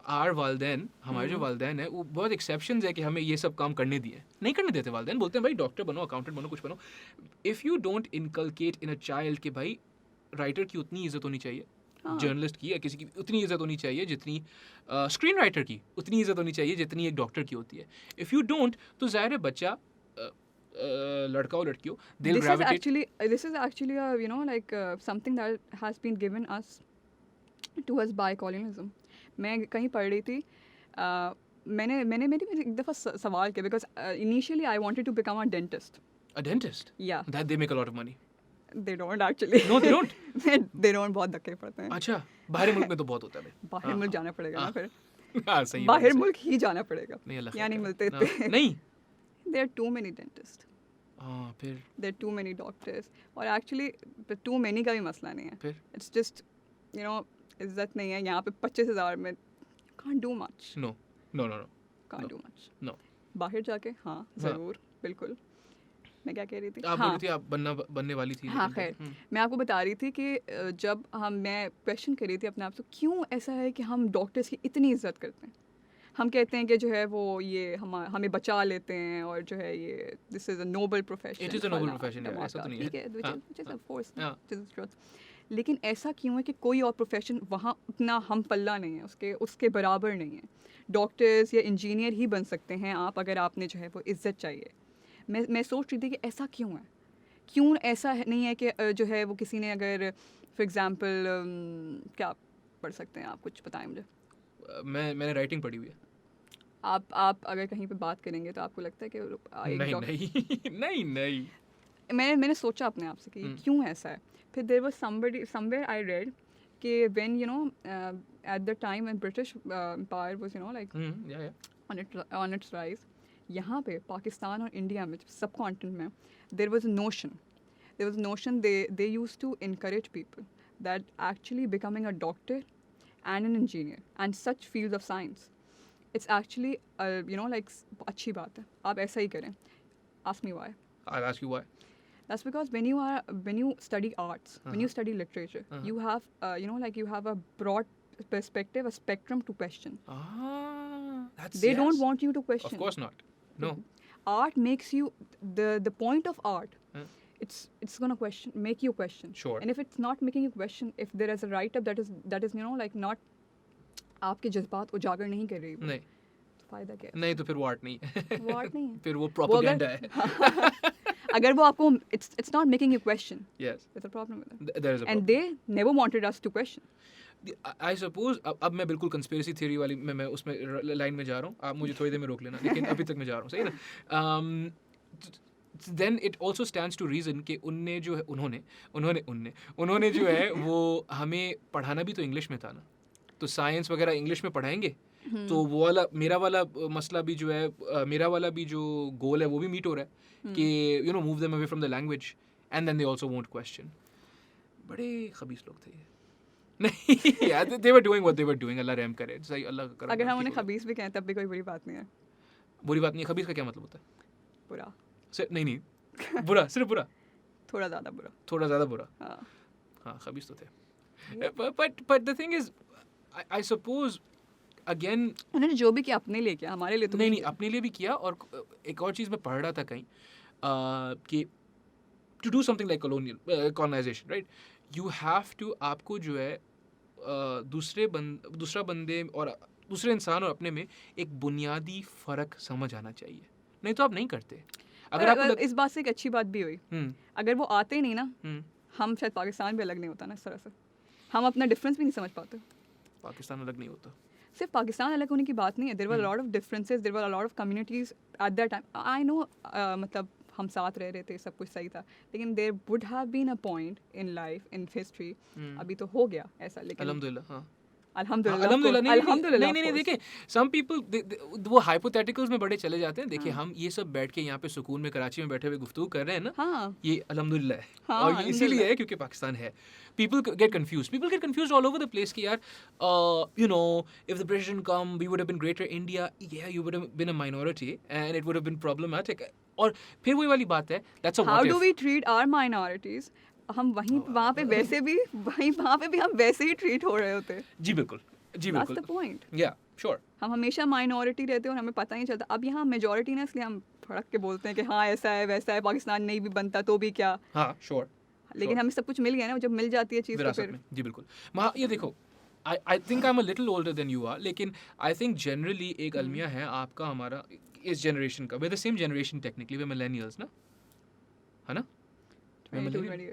हमारे जो वालदैन है वो बहुत एक्सेप्शंस है कि हमें ये सब काम करने दिए. नहीं करने देते वालदैन, बोलते हैं भाई डॉक्टर बनो, अकाउंटेंट बनो, कुछ बनो. If you don't inculcate in a child कि भाई राइटर की उतनी इज्जत होनी चाहिए, जर्नलिस्ट की या किसी की उतनी इज्जत होनी चाहिए जितनी स्क्रीन राइटर की उतनी इज्जत होनी चाहिए जितनी एक डॉक्टर की होती है. इफ़ यू डोंट तो ज़ाहिर है बच्चा लड़का और लड़की हो, they'll gravitate. This is actually something that has been given to us by colonialism. मैं कहीं पढ़ रही थी, मैंने मेरी एक दफ़ा सवाल किया because initially I wanted to become a dentist. A dentist? Yeah. That they make a lot of money. They don't actually. No, they don't. They don't, बहुत धक्के पड़ते हैं. अच्छा, बाहरी मुल्क में तो बहुत होता है भाई. बाहर मुल्क जाना पड़ेगा ना फिर. हाँ सही बाहर मुल्क ही जाना पड़ेगा, नहीं अल्लाह यहाँ नहीं खैर मिलते करे। इतने। नहीं देयर टू मेनी डेंटिस्ट, हाँ फिर देयर टू मेनी डॉक्टर्स, और एक्चुअली टू मेनी का भी मसला नहीं है, फिर इट्स जस्ट यू नो इज्जत नहीं है यहाँ पे 25,000 में, can't do much, no no no no can't No. Do much. No बाहर जाके हाँ ज़रूर, बिल्कुल। मैं क्या कह रही थी, आप बोल हाँ रही थी आप बनने वाली थी हाँ लेकिन खैर, फिर, मैं आपको बता रही थी कि जब मैं क्वेश्चन कर रही थी अपने आप से, क्यों ऐसा है कि हम डॉक्टर्स की इतनी इज्जत करते हैं, हम कहते हैं कि जो है वो ये हमें बचा लेते हैं और जो है ये this is a noble profession, It is a noble profession, यार, ऐसा तो नहीं है। ठीक है, हाँ, which is हाँ, of course, हाँ। which is truth। लेकिन ऐसा क्यों है कि कोई और प्रोफेशन वहाँ उतना हम पल्ला नहीं है, उसके बराबर नहीं है। डॉक्टर्स या इंजीनियर ही बन सकते हैं आप, अगर आपने जो है वो इज्जत चाहिए। मैं सोच रही थी कि ऐसा क्यों है, क्यों ऐसा नहीं है कि जो है वो किसी ने अगर फॉर एग्जांपल क्या पढ़ सकते हैं आप, कुछ बताएं मुझे। मैंने राइटिंग पढ़ी हुई है। आप अगर कहीं पे बात करेंगे तो आपको लगता है कि एक नहीं नहीं नहीं नहीं मैंने सोचा अपने आप से कि ये हम्म। क्यों ऐसा है। फिर there was somewhere I read कि when you know at the time when British empire was you know like या on its rise, यहाँ पे पाकिस्तान और इंडिया में सब कॉन्टिनेंट में there was a notion they used to encourage people that actually becoming a doctor and an engineer and such fields of science, it's actually you know like अच्छी बात है, आप ऐसा ही करें। Ask me why. I'll ask you why. That's because when you study arts, when you study literature, you have you know like you have a broad perspective, a spectrum to question. That's They don't yes. want you to question. Of course not. No. Art makes you the point of art. Huh? It's gonna make you question. Sure. And if it's not making you question, if there is a write up that is you know like not आपके जज्बात उजागर नहीं कर रही, नहीं तो फायदा क्या नहीं तो फिर वो आर्ट नहीं है। है? वो आर्ट नहीं है। फिर वो प्रोपेगेंडा है। अगर वो आपको it's not making you question, Yes. there's a problem with it. There is a And problem. they never wanted us to question. I suppose अब मैं बिल्कुल कंस्पिरेसी थ्योरी वाली मैं उसमें लाइन में जा रहा हूँ, आप मुझे थोड़ी देर में रोक लेना, लेकिन अभी तक मैं जा रहा हूँ, सही ना। Then it also stands to reason कि उनने जो है उन्होंने जो है वो हमें पढ़ाना भी तो इंग्लिश में था ना, तो साइंस वगैरह इंग्लिश में पढ़ाएंगे तो वो वाला मेरा वाला मसला भी जो है मेरा वाला भी जो गोल है वो भी मीट हो रहा है कि you know move them away from the language and then they also won't question. बड़े खबीस लोग थे ये। नहीं यार, they were doing what they were doing, अल्लाह रहम करे, सही अल्लाह करे। अगर हम उन्हें खबीस भी कहें तब भी कोई बुरी बात नहीं है। बुरी बात नहीं है। खबीस का क्या मतलब होता है? बुरा, नहीं बुरा, सिर्फ बुरा, थोड़ा ज़्यादा बुरा। थोड़ा ज़्यादा बुरा। हाँ, हाँ खबीस तो थे। but the thing is I suppose again उन्होंने जो भी किया अपने लिए किया, हमारे लिए तो नहीं अपने लिए भी किया। और एक और चीज़ मैं पढ़ रहा था कहीं कि to do something like colonisation, right, you have to, आपको जो है दूसरा बंदे और दूसरे इंसान और अपने में एक बुनियादी फ़र्क समझ आना चाहिए, नहीं तो आप नहीं करते। अगर आपको इस बात से एक अच्छी बात भी हुई, अगर वो आते ही नहीं ना, हम शायद पाकिस्तान भी अलग नहीं होता ना इस तरह से, हम अपना डिफरेंस भी नहीं समझ पाते। पाकिस्तान अलग नहीं होता। सिर्फ पाकिस्तान अलग होने की बात नहीं है, there were a lot of differences, there were a lot of communities at that time. I know मतलब हम साथ रह रहे थे, सब कुछ सही था, लेकिन there would have been a point in life, in history, अभी तो हो गया ऐसा, लेकिन अल्हम्दुलिल्लाह। हाँ अल्हम्दुलिल्लाह नहीं देखिए, सम पीपल वो हाइपोथेटिकल्स में बड़े चले जाते हैं। देखिए हम ये सब बैठ के यहाँ पे सुकून में कराची में बैठे हुए गुफ्तगू कर रहे हैं ना, ये अल्हम्दुलिल्लाह है। हाँ, और इसीलिए है क्योंकि पाकिस्तान है। People get confused all over the place कि यार you know, if the British didn't come, we would have been greater India. Yeah, you would have been a minority and it would have been problematic. और फिर वही वाली बात है, that's a what How if. do we treat our minorities? हम वहाँ पे वैसे भी वहाँ पे भी हम वैसे ही ट्रीट हो रहे होते। जी बिल्कुल। That's the point. Yeah, sure. हम हमेशा माइनॉरिटी रहते हैं और हमें पता ही नहीं चलता। अब यहाँ मेजॉरिटी ना, इसलिए हम फड़क के बोलते हैं कि हाँ ऐसा है वैसा है, पाकिस्तान नहीं भी बनता तो भी क्या। हाँ sure. लेकिन हमें सब कुछ मिल गया ना, जब मिल जाती है चीज़ तो फिर। जी बिल्कुल। ये देखो, I think I'm a little older than you are, लेकिन I think generally एक अलमिया है आपका हमारा इस जनरेशन का, we're the same generation technically, we're millennials ना, है ना?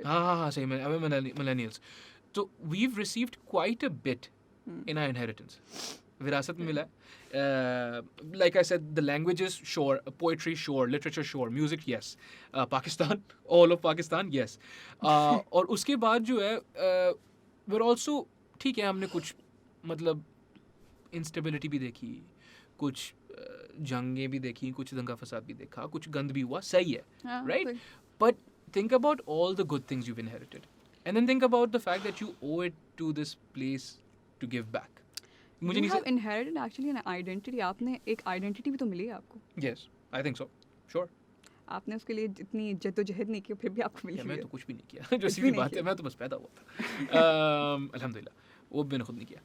हाँ सही में, we're millennials. तो we've received quite a bit in our inheritance. विरासत में मिला है। Like I said, the languages sure, poetry sure, literature sure, music yes, Pakistan, all of Pakistan yes. और उसके बाद जो है we're also, ठीक है, हमने कुछ मतलब इंस्टेबिलिटी भी देखी, कुछ जंगें भी देखी, कुछ दंगा फसाद भी देखा, कुछ गंद भी हुआ, सही है, हाँ, right? सही। But think about all the good things you've inherited. And then think about the fact that you owe it to this place to give back. मुझे You नहीं have inherited actually an identity. आपने एक आइडेंटिटी भी तो मिली है आपको. Yes, I think so. Sure. आपने उसके लिए जितनी जद्दोजहद नहीं की फिर भी आपको मिली मैं है. तो कुछ भी नहीं किया जो कुछ सीधी भी नहीं बात है, किया. मैं तो बस पैदा हुआ था. अल्हम्दुलिल्लाह, वो भी मैंने खुद नहीं किया.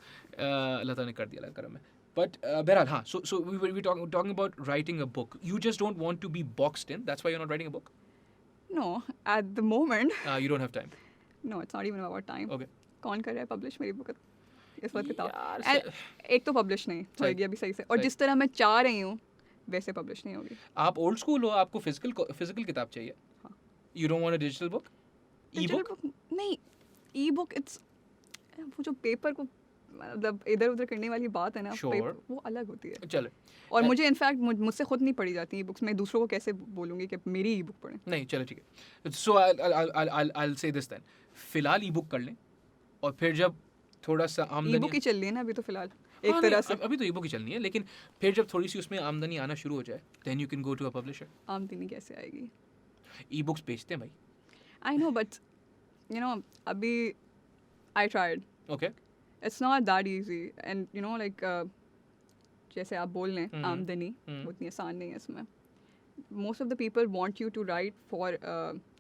अल्लाह ताला ने कर दिया, अल्लाह का करम है. But बहरहाल हाँ, so we were talking about writing a book. You just don't want to be boxed in. That's why you're not writing a book. No, at the moment. You don't have time. No, it's not even about time. Okay. कौन कर रहा है पब्लिश मेरी बुक इस वक्त किताब? यार, And एक तो पब्लिश नहीं होगी अभी सही से, और सही. जिस तरह मैं चाह रही हूँ वैसे पब्लिश नहीं होगी. आप ओल्ड स्कूल हो, आपको फिजिकल किताब चाहिए. हाँ. You don't want a digital book? Digital E-book? book? नहीं, ई बुक इट्स वो जो पेपर को मतलब इधर उधर करने वाली बात है ना, Sure. paper, वो अलग होती है. चले. और मुझे इनफैक्ट मुझसे खुद नहीं पढ़ी जाती ई बुक्स. मैं दूसरों को कैसे बोलूँगी कि मेरी ई बुक पढ़ें? नहीं, चलो ठीक है. So I'll say this then. फिलहाल ई-बुक कर लें, और फिर जब थोड़ा सा ई आमदनी, बुक ही चल रही है ना अभी तो फिलहाल हाँ, एक तरह से. अभी तो ई-बुक ही चलनी है, लेकिन फिर जब थोड़ी सी उसमें आमदनी आना शुरू हो जाए, then you can go to a publisher. आमदनी कैसे आएगी? ई-बुक्स बेचते हैं भाई. I know, but you know, अभी I tried. Okay. It's not that easy, and you know, like जैसे आप बोल रहे हैं आमदनी हम्म. उतनी आसान नहीं है इसमें. Most of the people want you to write for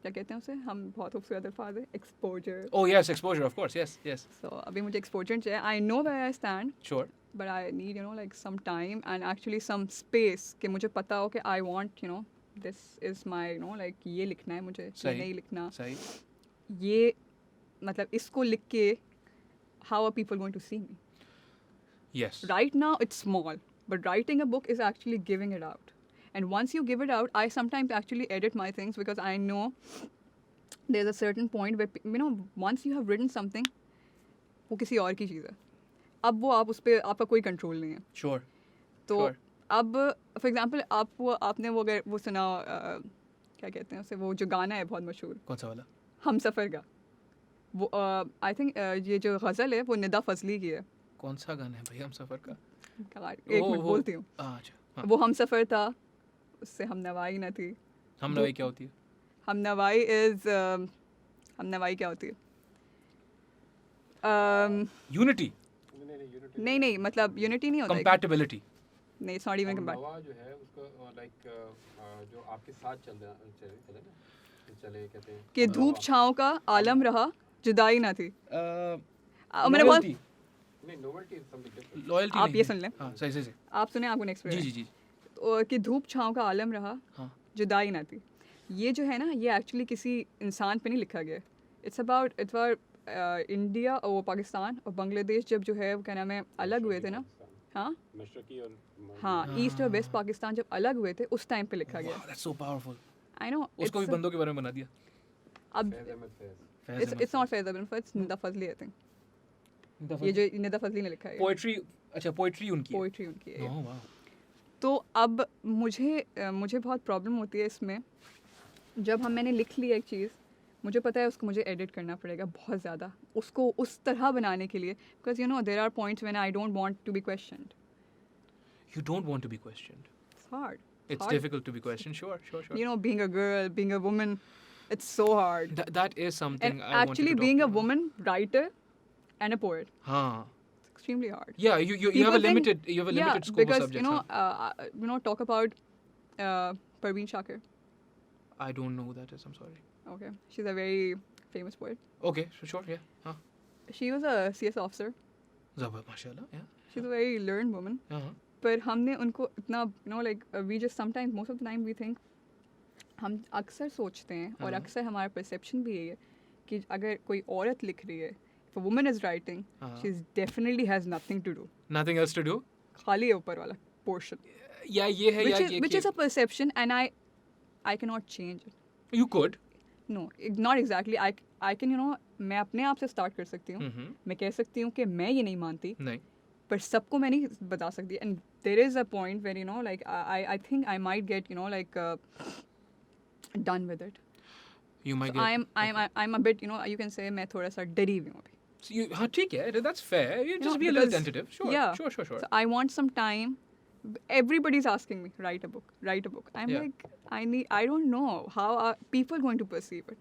क्या कहते हैं उसे, हम बहुत खूबसूरत अल्फाज है, exposure. Oh yes, exposure, of course. Yes. So अभी मुझे exposure चाहिए. I know where I stand, Sure. but I need, you know, like some time and actually some space कि मुझे पता हो कि I want, you know, this is my, you know, like ये लिखना है मुझे, ये सही. नहीं लिखना. सही. ये मतलब इसको लिख के how are people going to see me? Yes. Right now it's small, but writing a book is actually giving it out. And once you give it out, I sometimes actually edit my things because I know there's a certain point where, you know, once you have written something, वो किसी और की चीज़ है. अब वो आप उस पर आपका कोई कंट्रोल नहीं है. Sure. तो Sure. अब फॉर एग्जांपल आपने वो अगर वो सुना क्या कहते हैं उसे, वो जो गाना है बहुत मशहूर कौन सा वाला? हम सफ़र का, वो आई थिंक ये जो गज़ल है वो निदा फजली की है. कौन सा गाना है भाई हम सफर का? एक मिनट बोलती हूँ. अच्छा. हाँ. वो हम सफ़र था, उससे हम नवाई न थी. हम नवाई क्या होती है? हम नवाई इज़ हम नवाई क्या होती है? यूनिटी. नहीं मतलब यूनिटी नहीं होता है. कंपैटिबिलिटी. नहीं, इट्स नॉट इवन कंपैट. नवा जो है उसको लाइक जो आपके साथ चले ना, चले कहते हैं कि धूप छाँव का आलम रहा, जुदाई ना थी. मैंने बहुत नहीं, novelty is something different. Loyalty. आप ये सुन लें. हाँ, सही. आप सुने, आपको नेक्स्ट जी. कि धूप छाँव का आलम रहा, हाँ. जुदाई ना थी. ये जो है ना, ये एक्चुअली किसी इंसान पे नहीं लिखा गया. इट्स अबाउट इंडिया और पाकिस्तान और बांग्लादेश जब जो है वो क्या नाम है अलग हुए थे ना. हाँ मशरकी और हाँ, ईस्ट और वेस्ट पाकिस्तान जब अलग हुए थे उस टाइम पे लिखा गया. Wow, that's so powerful. I know. उसको भी बंदों के बारे में बना दिया. अब Faiz Ahmad Faiz. Faiz it's not Faiz Ahmad, it's Nida Fazli I think. ये जो निदा फजली ने लिखा है पोएट्री. अच्छा, पोएट्री उनकी है. पोइट्री उनकी है. Oh, wow. तो अब मुझे बहुत प्रॉब्लम होती है इसमें, जब मैंने लिख ली एक चीज़, मुझे पता है उसको मुझे एडिट करना पड़ेगा बहुत ज़्यादा उसको उस तरह बनाने के लिए, because you know there are points when I don't want to be questioned. You don't want to be questioned. It's hard. It's Hard. difficult to be questioned. Sure. You know, being a girl, being a woman, it's so hard. That is something And I wanted actually to talk being a about. woman writer and a poet, हाँ. it's extremely hard. Yeah, you have a People think- limited yeah, scope of because subjects. you know, talk about Parveen Shakir. I don't know who that is. I'm sorry. Okay, she's a very famous poet. Okay, so sure. Yeah. Huh. She was a CS officer. Zabard, mashallah. Yeah. She's a very learned woman. Uh-huh. पर हमने उनको इतना you know like we just sometimes most of the time we think, हम अक्सर सोचते हैं और हाँ. अक्सर हमारा परसेप्शन भी यही है कि अगर कोई औरत लिख रही है, if a woman is writing, हाँ. she definitely has nothing to do. Nothing else to do. खाली है ऊपर वाला portion. या ये है या ये Which is a perception and I cannot change it. You could. No, not exactly. I can, you know, मैं अपने आप से start कर सकती हूँ. मैं कह सकती हूँ कि मैं ये नहीं मानती, नहीं. पर सबको मैं नहीं बता सकती. And there is a point where, you know, like I think I might get, you know, like done with it. You might So get. I'm a bit, you know, you can say मैं थोड़ा सा डरी हुई हूँ अभी. So हाँ ठीक है, that's fair. You You just know, be a little because- tentative. Sure, yeah. sure. So I want some time. Everybody's asking me, write a book. I'm Yeah. like, I don't know how are people going to perceive it.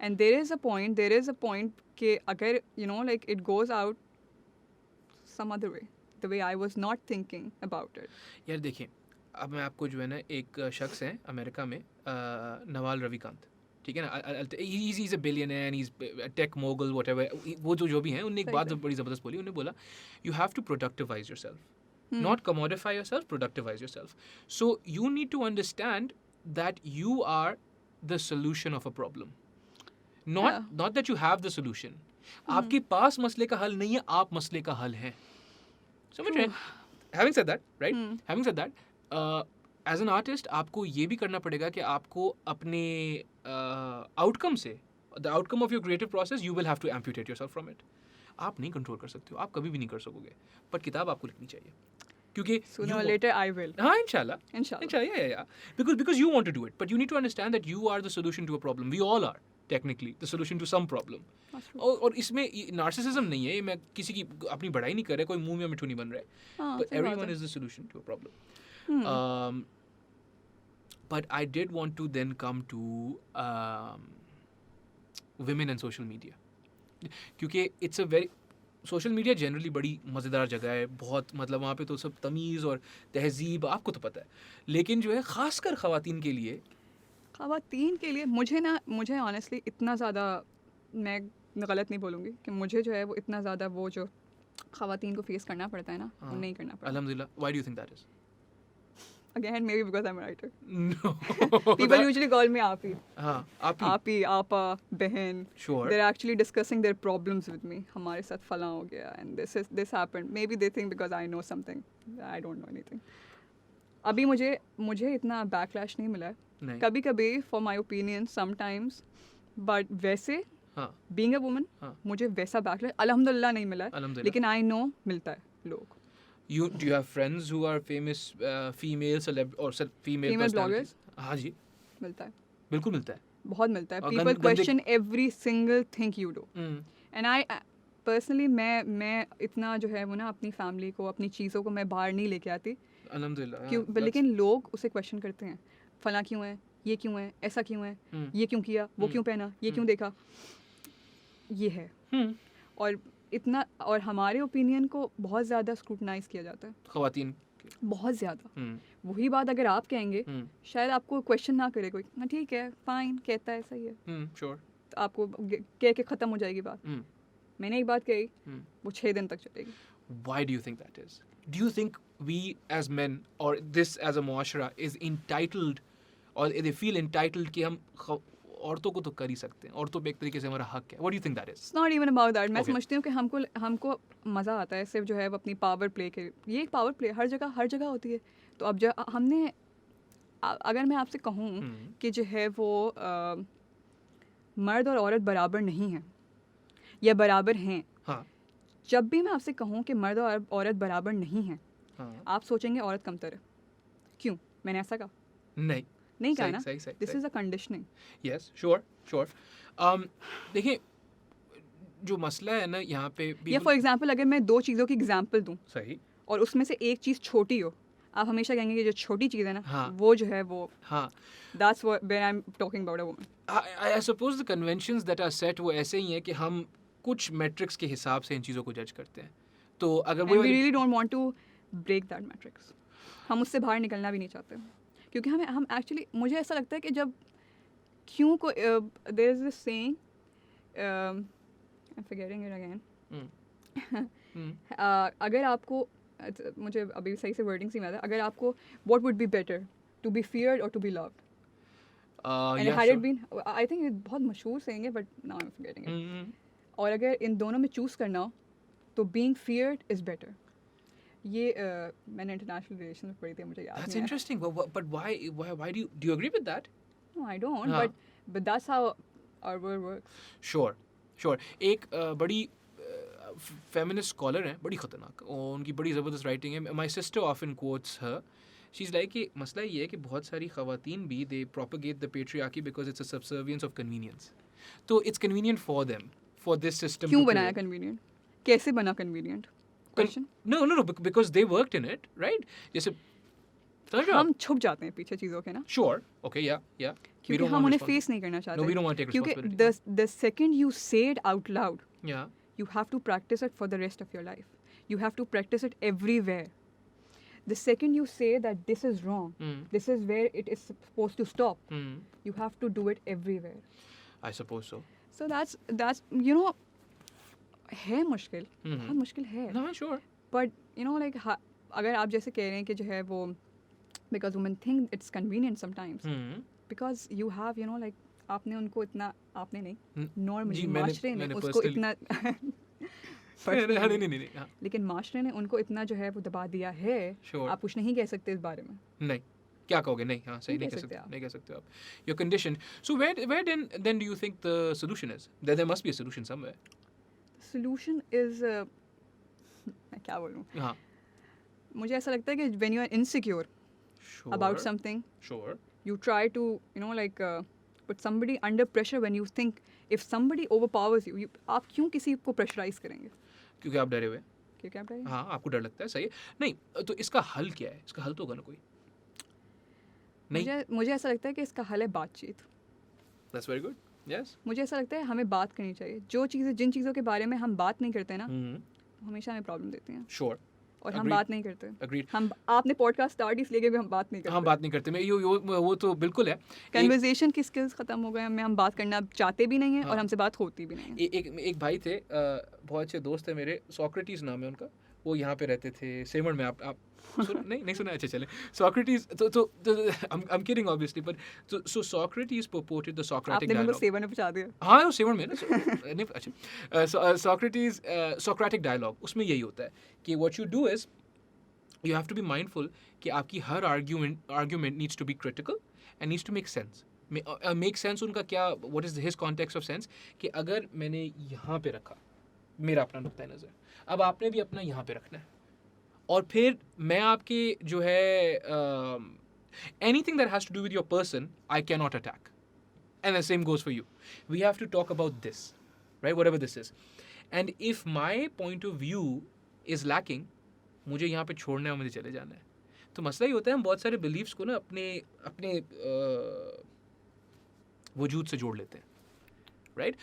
And there is a point कि अगर, you know, like it goes out some other way, the way I was not thinking about it. यार देखिए, अब मैं आपको जो है ना, एक शख्स है अमेरिका में, नवाल रविकांत, ठीक है ना, he's a billionaire and he's a tech mogul whatever, वो जो भी हैं, उनने एक सही बात बात। बड़ी ज़बरदस्त बोली, उन्होंने बोला you have to productivize yourself, not commodify yourself, productivize yourself. So you need to understand that you are the solution of a problem, not that you have the solution. आपके पास मसले का हल नहीं है, आप मसले का हल हैं. समझ रहे हैं? Having said that, right? Having said that, as an artist, आपको ये भी करना पड़ेगा कि आपको अपने outcome से, the outcome of your creative process, you will have to amputate yourself from it. आप नहीं कंट्रोल कर सकते हो, आप कभी भी नहीं कर सकोगे, पर किताब आपको लिखनी चाहिए, क्योंकि Sooner you or wa- later I will. हाँ, inshallah. Inshallah. Yeah. Because you want to do it, but you need to understand that you are the solution to a problem. We all are technically the solution to some problem. That's true. और इसमें नार्सिसिज्म नहीं है, मैं किसी की अपनी बड़ाई नहीं कर रहा, कोई मुंह में मिठू नहीं बन रहा है. हाँ, But सही बात everyone है। is the solution to a problem. But I did want to then come to women and social media, क्योंकि it's a very social media generally बड़ी मज़ेदार जगह है, बहुत मतलब वहाँ पे तो सब तमीज़ और तहज़ीब आपको तो पता है, लेकिन जो है ख़ासकर ख़वातीन के लिए, ख़वातीन के लिए मुझे ऑनेस्टली इतना ज़्यादा, मैं गलत नहीं बोलूँगी कि मुझे जो है वो इतना ज़्यादा वो जो ख़वातीन को फेस करना पड़ता है ना, वो नहीं करना पड़ता. अल्हम्दुलिल्लाह. Why do you think that is? Again, maybe because I'm a writer. No. People usually call me Api. हाँ, आप ही. Api, Apa, Behan. Sure. They're actually discussing their problems with me. हमारे साथ फलां हो गया and this happened. Maybe they think because I know something. I don't know anything. अभी मुझे इतना backlash नहीं मिला है. नहीं. कभी-कभी for my opinion sometimes, but वैसे हाँ, being a woman हाँ. मुझे वैसा backlash अल्हम्दुलिल्लाह नहीं मिला है. अल्हम्दुलिल्लाह. लेकिन I know मिलता है लोगों को. Do you have friends who are famous female celeb or female Female personalities? हाँ जी, मिलता है. बिल्कुल मिलता है. बहुत मिलता है. और People गंदे- question every single thing you do. Hmm, and I personally मैं इतना जो है वो ना अपनी फैमिली को, अपनी चीज़ों को मैं बाहर नहीं लेके आती, अल्हम्दुलिल्लाह. क्यों, that's- लेकिन लोग उसे क्वेश्चन करते हैं, फला क्यों है, ये क्यों है, ऐसा क्यों है, हम्म, ये क्यों किया, वो क्यों पहना, ये क्यों देखा, ये है. हम्म, और इतना, और हमारे ओपिनियन को बहुत ज़्यादा स्क्रूटनाइज किया जाता है, ख़वातीन. बहुत ज़्यादा. हम्म, वही बात अगर आप कहेंगे, हम्म, शायद आपको क्वेश्चन ना करे कोई, हाँ ठीक है, फाइन, कहता है, सही है, sure. तो आपको कह के ख़त्म हो जाएगी बात. हम्म, मैंने एक बात कही, हम्म. वो 6 दिन तक चलेगी. Why do you think that is? Do you think we as men or this as a muashara is entitled or they feel entitled कि हम औरतों को तो कर ही सकते हैं, औरतों पे एक तरीके से हमारा हक है? What do you think that is? It's not even about that. मैं Okay. समझती हूँ कि हमको मज़ा आता है सिर्फ जो है वो अपनी पावर प्ले के, ये एक पावर प्ले हर जगह होती है. तो अब जो हमने, अगर मैं आपसे कहूँ हम्म, कि जो है वो मर्द और औरत बराबर नहीं हैं या बराबर हैं, हाँ, जब भी मैं आपसे कहूँ कि मर्द और औरत बराबर नहीं हैं, हाँ, आप सोचेंगे औरत कमतर है. क्यों? मैंने ऐसा कहा नहीं कहा ना. सही this is a conditioning. yes sure देखिए जो मसला है ना यहाँ पे या people- फॉर एग्जांपल अगर मैं 2 चीज़ों की एग्जांपल दूँ सही, और उसमें से एक चीज़ छोटी हो, आप हमेशा कहेंगे कि जो छोटी चीज़ है ना, हाँ. वो जो है वो, हाँ. that's what when I'm talking about a woman. I suppose the conventions that are set वो ऐसे ही हैं कि हम कुछ metrics के हिसाब से इन चीज़ों को जज करते हैं. तो अगर And वो we really don't want to break that matrix. हम उससे बाहर निकलना भी नहीं चाहते, क्योंकि हम एक्चुअली, मुझे ऐसा लगता है कि जब क्यों को there is this saying, I'm forgetting it again. अगर आपको, मुझे अभी सही से वर्डिंग से नहीं आता, अगर आपको what would be better, to be feared or to be loved? And yeah, had sure. it been, I think ये बहुत मशहूर saying है, but now I'm forgetting it. हम्म, और अगर इन दोनों में चूज़ करना हो तो being feared is better. ये मैंने इंटरनेशनल रिलेशन में पढ़ी थी, मुझे याद That's नहीं है. interesting. But why do you agree with that? No, I don't. हाँ. But that's how our world works. Sure. एक बड़ी feminist scholar हैं, बड़ी खतरनाक, और उनकी बड़ी ज़बरदस्त राइटिंग है. My sister often quotes her. She's like कि मसला ये है कि बहुत सारी ख़वातीन भी they propagate the patriarchy because it's a subservience of convenience. तो it's convenient for them, for this system क्यों to बनाया prevail. कन्वीनियंट? कैसे बना convenient? Question. No, because they worked in it, right? जैसे समझ रहे हो आप? हम छुप जाते हैं पीछे चीज़ों के ना, Sure, okay, yeah. We क्योंकि don't हम want उन्हें responsibility. फेस नहीं करना चाहते. No, we don't want to take क्योंकि responsibility. the second you say it out loud, Yeah. you have to practice it for the rest of your life. You have to practice it everywhere. The second you say that this is wrong, this is where it is supposed to stop, you have to do it everywhere. I suppose so. So that's you know, है मुश्किल, बहुत मुश्किल है. No, sure. But you know, like अगर आप जैसे कह रहे हैं कि जो है वो, because women think it's convenient sometimes, because you have, you know, like आपने उनको इतना, आपने नहीं, normally जी, माशरे ने मैंने उसको personally- इतना नहीं, हाँ. लेकिन माशरे ने उनको इतना जो है वो दबा दिया है. Sure. आप कुछ नहीं कह सकते इस बारे में. नहीं, क्या कहोगे? नहीं, हाँ, सही नहीं नहीं कह कह सकते सकते, आप. नहीं कह सकते आप. You're conditioned. So where then do you think the solution is? There must be a solution somewhere. Solution is मैं क्या बोलूँ, हाँ. मुझे ऐसा लगता है कि when you are insecure Sure. about something, Sure. you try to, you know, like put somebody under pressure when you think if somebody overpowers you, आप क्यों किसी को प्रेशराइज करेंगे? क्योंकि आप डरे हुए हैं. क्योंकि आप डरे. हाँ, आपको डर लगता है, सही है. नहीं, तो इसका हल क्या है? इसका हल तो होगा ना कोई. नहीं. मुझे ऐसा लगता है कि इसका हल है बातचीत. That's very good. Yes. मुझे ऐसा लगता है हमें बात करनी चाहिए. जिन चीज़ों के बारे में हम बात नहीं करते ना, हमेशा हमें प्रॉब्लम देती हैं. Sure. और हम Agreed. बात नहीं करते. Agreed. आपने पॉडकास्ट स्टार्ट इसलिए कि हम बात नहीं करते. हम बात नहीं करते. मैं वो तो बिल्कुल है. कन्वर्सेशन की स्किल्स खत्म हो गए हैं. हम बात करना चाहते भी नहीं है और हमसे बात होती भी नहीं है. एक भाई थे, बहुत अच्छे दोस्त है मेरे, सोक्रेटिस नाम है उनका. वो यहाँ पे रहते थे सेमर में. आप नहीं सुना? अच्छा, चले. सोक्रेटिस तो I'm kidding obviously, but so Socrates purported the Socratic आपने dialogue. बिल्कुल सेवन में पहुंचा दिया. हाँ, वो सेवन में ना. नहीं, अच्छा. Socrates Socratic dialogue, उसमें यही होता है कि what you do is you have to be mindful कि आपकी हर argument needs to be critical and needs to make sense. Make sense उनका क्या, what is his context of sense, कि अगर मैंने यहाँ पे रखा मेरा अपना नुक्ता नज़र, अब आपने भी अपना यहाँ पे रखना है, और फिर मैं आपके जो है anything that has to do with your person I cannot attack, and the same goes for you. We have to talk about this, right, whatever this is, and if my point of view is lacking, मुझे यहाँ पे छोड़ना है और मुझे चले जाना है. तो मसला ये होता है हम बहुत सारे बिलीव्स को ना अपने वजूद से जोड़ लेते हैं, right?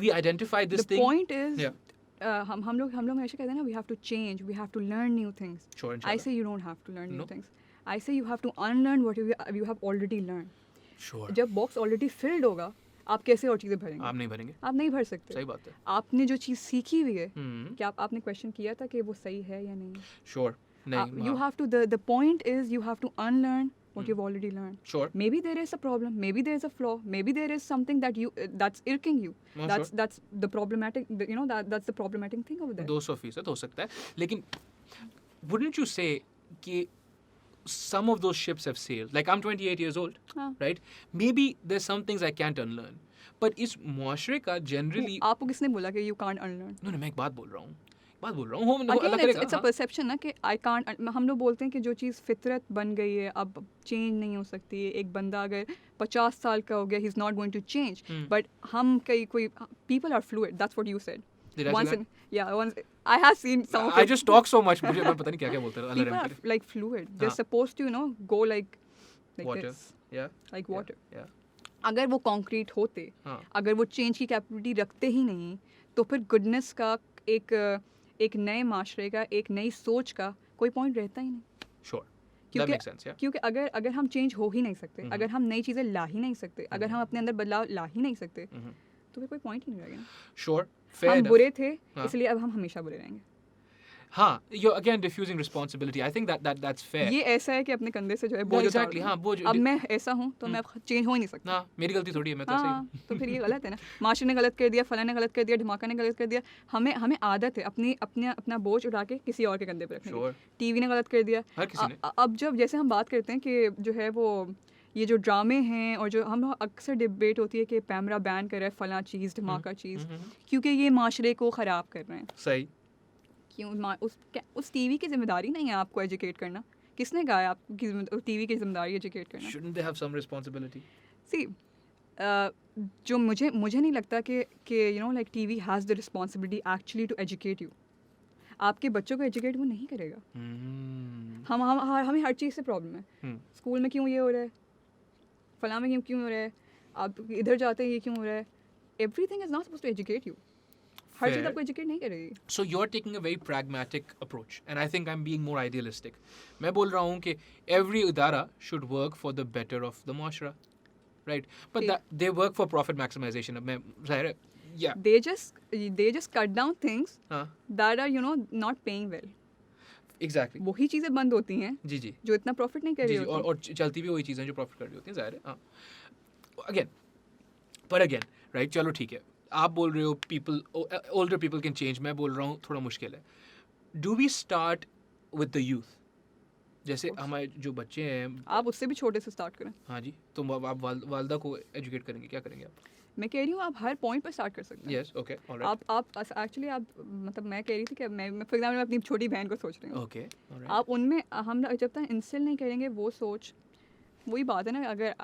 We identify this The thing. point is, Yeah. हम लोग हमेशा कहते हैं ना, we have to change, we have to learn new things. Sure, I inshallah. say you don't have to learn new No. things. I say you have to unlearn what you have already learned. Sure. जब बॉक्स ऑलरेडी फिल्ड होगा, आप कैसे और चीज़ें भरेंगे? आप नहीं भरेंगे. आप नहीं भर सकते. सही बात है. आपने जो चीज़ सीखी हुई है, हम्म. क्या आपने क्वेश्चन किया था कि वो सही है या नहीं? Sure. नहीं. You have to, the point is you have to unlearn what you've already learned. Sure. Maybe there is a problem, maybe there is a flaw, maybe there is something that that's irking you. No, That's the problematic, that's the problematic thing over there. 200% हो सकता है, लेकिन wouldn't you say कि some of those ships have sailed? Like I'm 28 years old, हाँ. right? Maybe there's some things I can't unlearn, but इस मुआशरे का generally आपको किसने बोला कि you can't unlearn? no, मैं एक बात बोल रहा हूँ. वो Again, अल्लाह करेगा. it's a perception ना कि I can't. हम लोग बोलते हैं कि जो चीज़ फितरत बन गई है अब चेंज नहीं हो सकती है. एक बंदा अगर 50 साल का हो गया, he's not going to change. But हम कोई people are fluid. That's what you said. Did I say that? Once I have seen some of I it. just talk so much. मुझे मैं पता नहीं क्या बोलता है. People are like fluid. They're supposed to, go like Water. this, Yeah. like water. Yeah. अगर वो concrete होते, हाँ. अगर वो change की capability रखते ही नहीं, तो फिर goodness का एक नए माशरे का, एक नई सोच का कोई point रहता ही नहीं. Sure. That क्योंकि makes sense. Yeah. क्योंकि अगर हम चेंज हो ही नहीं सकते, अगर हम नई चीज़ें ला ही नहीं सकते, अगर हम अपने अंदर बदलाव ला ही नहीं सकते, तो फिर कोई पॉइंट ही नहीं रहेगा. Sure. Fair हम enough. बुरे थे, हाँ. इसलिए अब हम हमेशा बुरे रहेंगे. हाँ, you're again diffusing responsibility. I think that's fair. ये ऐसा है कि अपने कंधे से जो है Yeah, बोझ exactly. उतार हाँ, दो. बोझ. अब मैं ऐसा हूँ तो मैं अब चेंज हो ही नहीं सकता. ना, मेरी गलती थोड़ी है, मैं तो हाँ, सही. तो फिर ये गलत है ना. माशरे ने गलत कर दिया, फलां ने गलत कर दिया, ढमाका ने गलत कर दिया. हमें आदत है अपना बोझ उठा के किसी और के कंधे पे रखने की. Sure. टीवी ने गलत कर दिया. हर किसी ने. अब जब जैसे हम बात करते हैं कि जो है वो ये जो ड्रामे हैं और जो हम लोग अक्सर डिबेट होती है कि पैमरा बैन कर रहा है फलां चीज़, धमाका चीज़, क्योंकि ये माशरे को ख़राब कर रहे हैं. सही. क्यों उस टीवी की जिम्मेदारी नहीं है आपको एजुकेट करना. किसने कहा है आपको टीवी की जिम्मेदारी एजुकेट करना? Shouldn't they have some responsibility? सी जो मुझे नहीं लगता कि you know like TV has the responsibility actually to educate you. आपके बच्चों को एजुकेट वो नहीं करेगा. हमें हर चीज़ से प्रॉब्लम है. स्कूल में क्यों ये हो रहा है, फलां में क्यों हो रहा है, आप इधर जाते हैं ये क्यों हो रहा है. Everything is not supposed to educate you. हर चीज़ Fair. आपको एजुकेट नहीं करेगी. So you're taking a very pragmatic approach, and I think I'm being more idealistic. मैं बोल रहा हूँ कि every idara should work for the better of the muashara, right? But ठीक. that they work for profit maximization. अब मैं ज़ाहिर है, yeah, they just cut down things हाँ, that are you know not paying well. exactly. वही चीज़ें बंद होती हैं जी जी जो इतना प्रॉफिट नहीं कर जी रही जी, होती. और चलती भी वही चीज़ें जो प्रॉफिट कर रही होती हैं, ज़ाहिर है. हाँ, अगेन राइट, चलो ठीक है, आप बोल रहे हो people, older people can change. मैं बोल रहा हूँ थोड़ा मुश्किल है. Do we start with the youth? जैसे course. हमारे जो बच्चे हैं, आप उससे भी छोटे से स्टार्ट करें. हाँ जी, तो अब आप वालदा को एजुकेट करेंगे, क्या करेंगे आप? मैं कह रही हूँ आप हर पॉइंट पर स्टार्ट कर सकते हैं. यस, ओके, ऑलराइट, आप एक्चुअली आप मतलब मैं कह रही थी कि मैं फॉर एग्जाम्पल मैं अपनी छोटी बहन को सोच रही हूँ. Okay, alright. आप उनमें हम जब तक इंस्टिल नहीं करेंगे वो सोच, वही बात है ना, अगर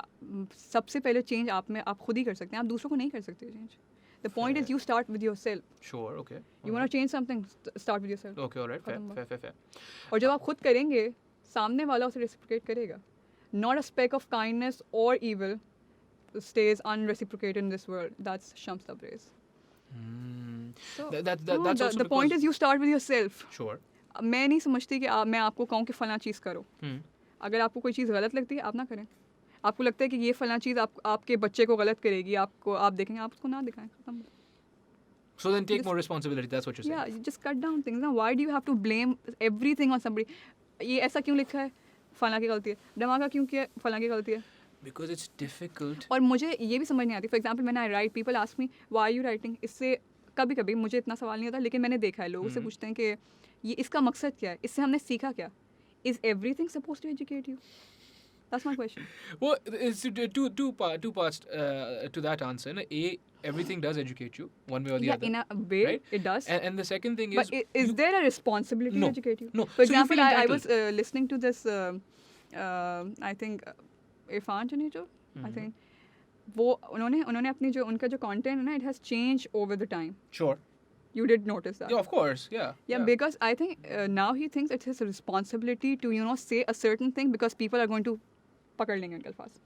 सबसे पहले चेंज आप में आप खुद ही कर सकते हैं, आप दूसरों को नहीं कर सकते change. The point is you start with yourself. Sure, okay, you want to change something, start with yourself. Okay, alright, खत्म बात. फेयर. और जब आप खुद करेंगे सामने वाला उसे रेसिप्रोकेट करेगा. Not a speck of kindness और evil stays unreciprocated in this world. That's Shams Tabriz. So That's no, also the point because- is you start with yourself. Sure. मैं नहीं समझती कि मैं आपको कहूँ कि फलां चीज़ करो. अगर आपको कोई चीज़ गलत लगती है आप ना करें. आपको लगता है कि ये फलां चीज़ आपके बच्चे को गलत करेगी, आप देखेंगे, आप उसको ना दिखाएं. खत्म. So then take Just- more responsibility. That's what you're saying. Yeah, you just cut down things. Now why do you have to blame everything on somebody? ये ऐसा क्यों लिखा है, फलां की गलती है. धमाका क्यों किया, फलां की गलती है. Because it's difficult. और मुझे ये भी समझ नहीं आती. फॉर एग्जाम्पल मैंने I write, people ask me why you writing. इससे कभी कभी मुझे इतना सवाल नहीं होता, लेकिन मैंने देखा है लोगों से पूछते हैं कि ये इसका मकसद क्या है, इससे हमने सीखा क्या. Is everything supposed to educate you? That's my question. Well, it's two parts to that answer. No? A, everything does educate you one way or the Yeah, other. in a way right? it does. And the second thing But is there a responsibility No, to educate you? no. For So you example, feel I was entitled. listening to this, I think, Irfan Janejo, I think. वो उन्होंने अपनी जो उनका जो कंटेंट है ना, it has changed over the time. Sure. You did notice that. Yeah, of course. Yeah. Yeah, because I think now he thinks it's his responsibility to, you know, say a certain thing because people are going to पकड़ लेंगे उनके पास.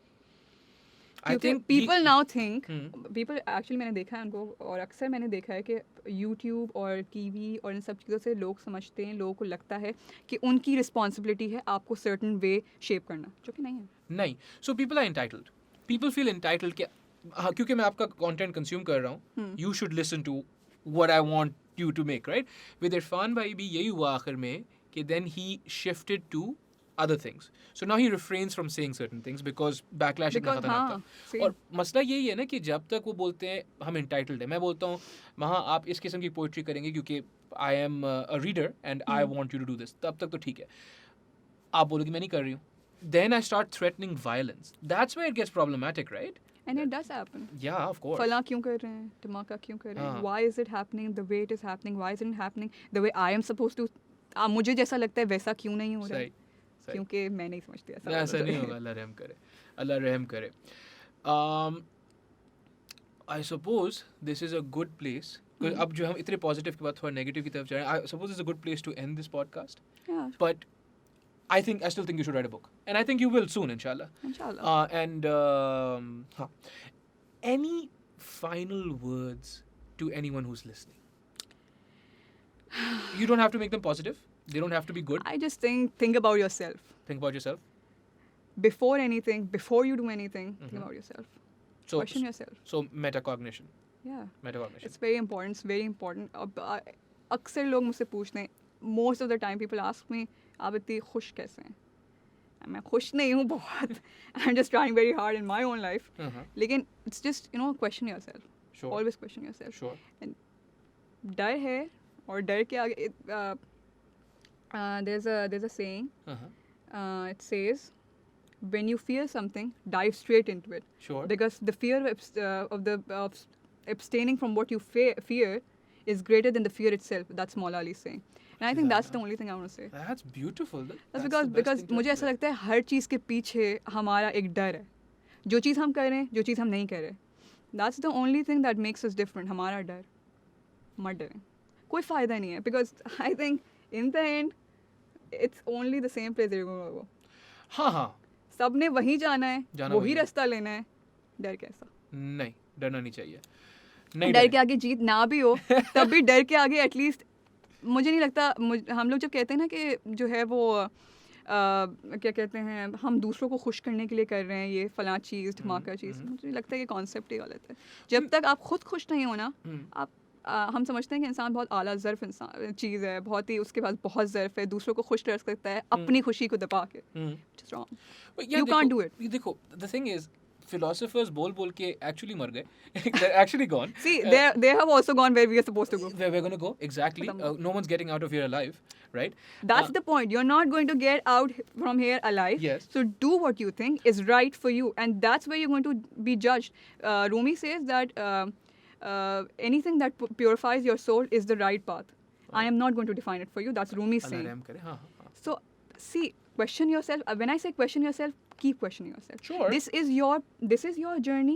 I think people now think, Hmm. people actually मैंने देखा है उनको, और अक्सर मैंने देखा है कि YouTube और TV और इन सब चीज़ों से लोग समझते हैं, लोगों को लगता है कि उनकी रिस्पॉन्सिबिलिटी है आपको certain way शेप करना, जो कि नहीं है. नहीं. So people are entitled. People feel entitled कि हाँ, क्योंकि मैं आपका content consume कर रहा हूँ, you should listen to what I want you to make, right? With Irfan भाई भी यही हुआ आखिर में कि then he shifted to other things. So now he refrains from saying certain things because backlash इतना Because खतरनाक हाँ, था. same. और मसला यही है ना कि जब तक वो बोलते हैं हम entitled हैं, मैं बोलता हूँ वहाँ आप इस किस्म की पोइट्री करेंगे क्योंकि I am a reader and I want you to do this, तब तक तो ठीक है. आप बोलोगे मैं नहीं कर रही हूँ. Then I start threatening violence. That's where it gets problematic, right? And it does happen. Yeah, of course. फला क्यों कर रहे हैं, धमाका क्यों कर रहे हैं, हाँ. why is it happening the way it is happening, why is it happening the way I am supposed to, मुझे जैसा लगता है वैसा क्यों नहीं हो रहा है, सही. क्योंकि मैं नहीं समझती ऐसा. ऐसा नहीं होगा. अल्लाह रहम करे. अल्लाह रहम करे. I suppose this is a good place. अब जो हम इतने पॉजिटिव के बाद थोड़ा नेगेटिव की तरफ जा रहे हैं, I suppose it's a good place to end this podcast. Yeah, But I still think you should write a book, and I think you will soon, inshallah. inshallah. Any final words to anyone who's listening? You don't have to make them positive. They don't have to be good. I just think about yourself. Think about yourself. Before anything, before you do anything, think about yourself. So, Question yourself. so metacognition. Yeah. Metacognition. It's very important. It's very important. अक्सर लोग मुझसे पूछते हैं, most of the time people ask me, आप इतनी खुश कैसे हैं? मैं खुश नहीं हूँ बहुत. I'm just trying very hard in my own life. Uh-huh. लेकिन it's just, you know, question yourself. Sure. Always question yourself. Sure. डर है, और डर के आगे there's a saying. Uh-huh. It says, when you fear something, dive straight into it. Sure. Because the fear of abstaining from what you fear is greater than the fear itself. That's Maula Ali saying. And I think that's the only thing I want to say. That's beautiful. That's the best because thing to मुझे ऐसा say. लगता है हर चीज़ के पीछे हमारा एक डर है. जो चीज़ हम कर रहे हैं, जो चीज़ हम नहीं कर रहे, that's the only thing that makes us different. हमारा डर. मत डरें, कोई फ़ायदा नहीं है, because I think in the end it's only the same place you gonna go. हाँ हाँ, सब ने वहीं जाना है, जाना वही वहीं है. रास्ता लेना है. डर कैसा? नहीं, डरना नहीं चाहिए. नहीं डर डरे. के आगे जीत ना भी हो तब भी डर के आगे एटलीस्ट मुझे नहीं लगता हम लोग जब कहते हैं ना कि जो है वो क्या कहते हैं, हम दूसरों को खुश करने के लिए कर रहे हैं ये फलां चीज़ धमाका चीज़, मुझे लगता है कि कॉन्सेप्ट ही गलत है. जब तक आप खुद खुश नहीं हो ना, आप हम समझते हैं कि इंसान बहुत आला ज़र्फ़ इंसान चीज़ है, बहुत ही उसके पास बहुत ज़र्फ़ है, दूसरों को खुश रख सकता है अपनी खुशी को दबा के. Just wrong. You can't do it. ये देखो, the thing is, philosophers बोल के actually मर गए. They're actually gone. See, they have also gone where we are supposed to go. Where we're going to go, exactly. No one's getting out of here alive, right? That's the point. You're not going to get out from here alive. Yes. So do what you think is right for you, and that's where you're going to be judged. Rumi says that anything that purifies your soul is the right path. I am not going to define it for you. That's Rumi Allah saying. रहम करे. हाँ हाँ. So see, question yourself. When I say question yourself, keep questioning yourself. Sure. This is your journey,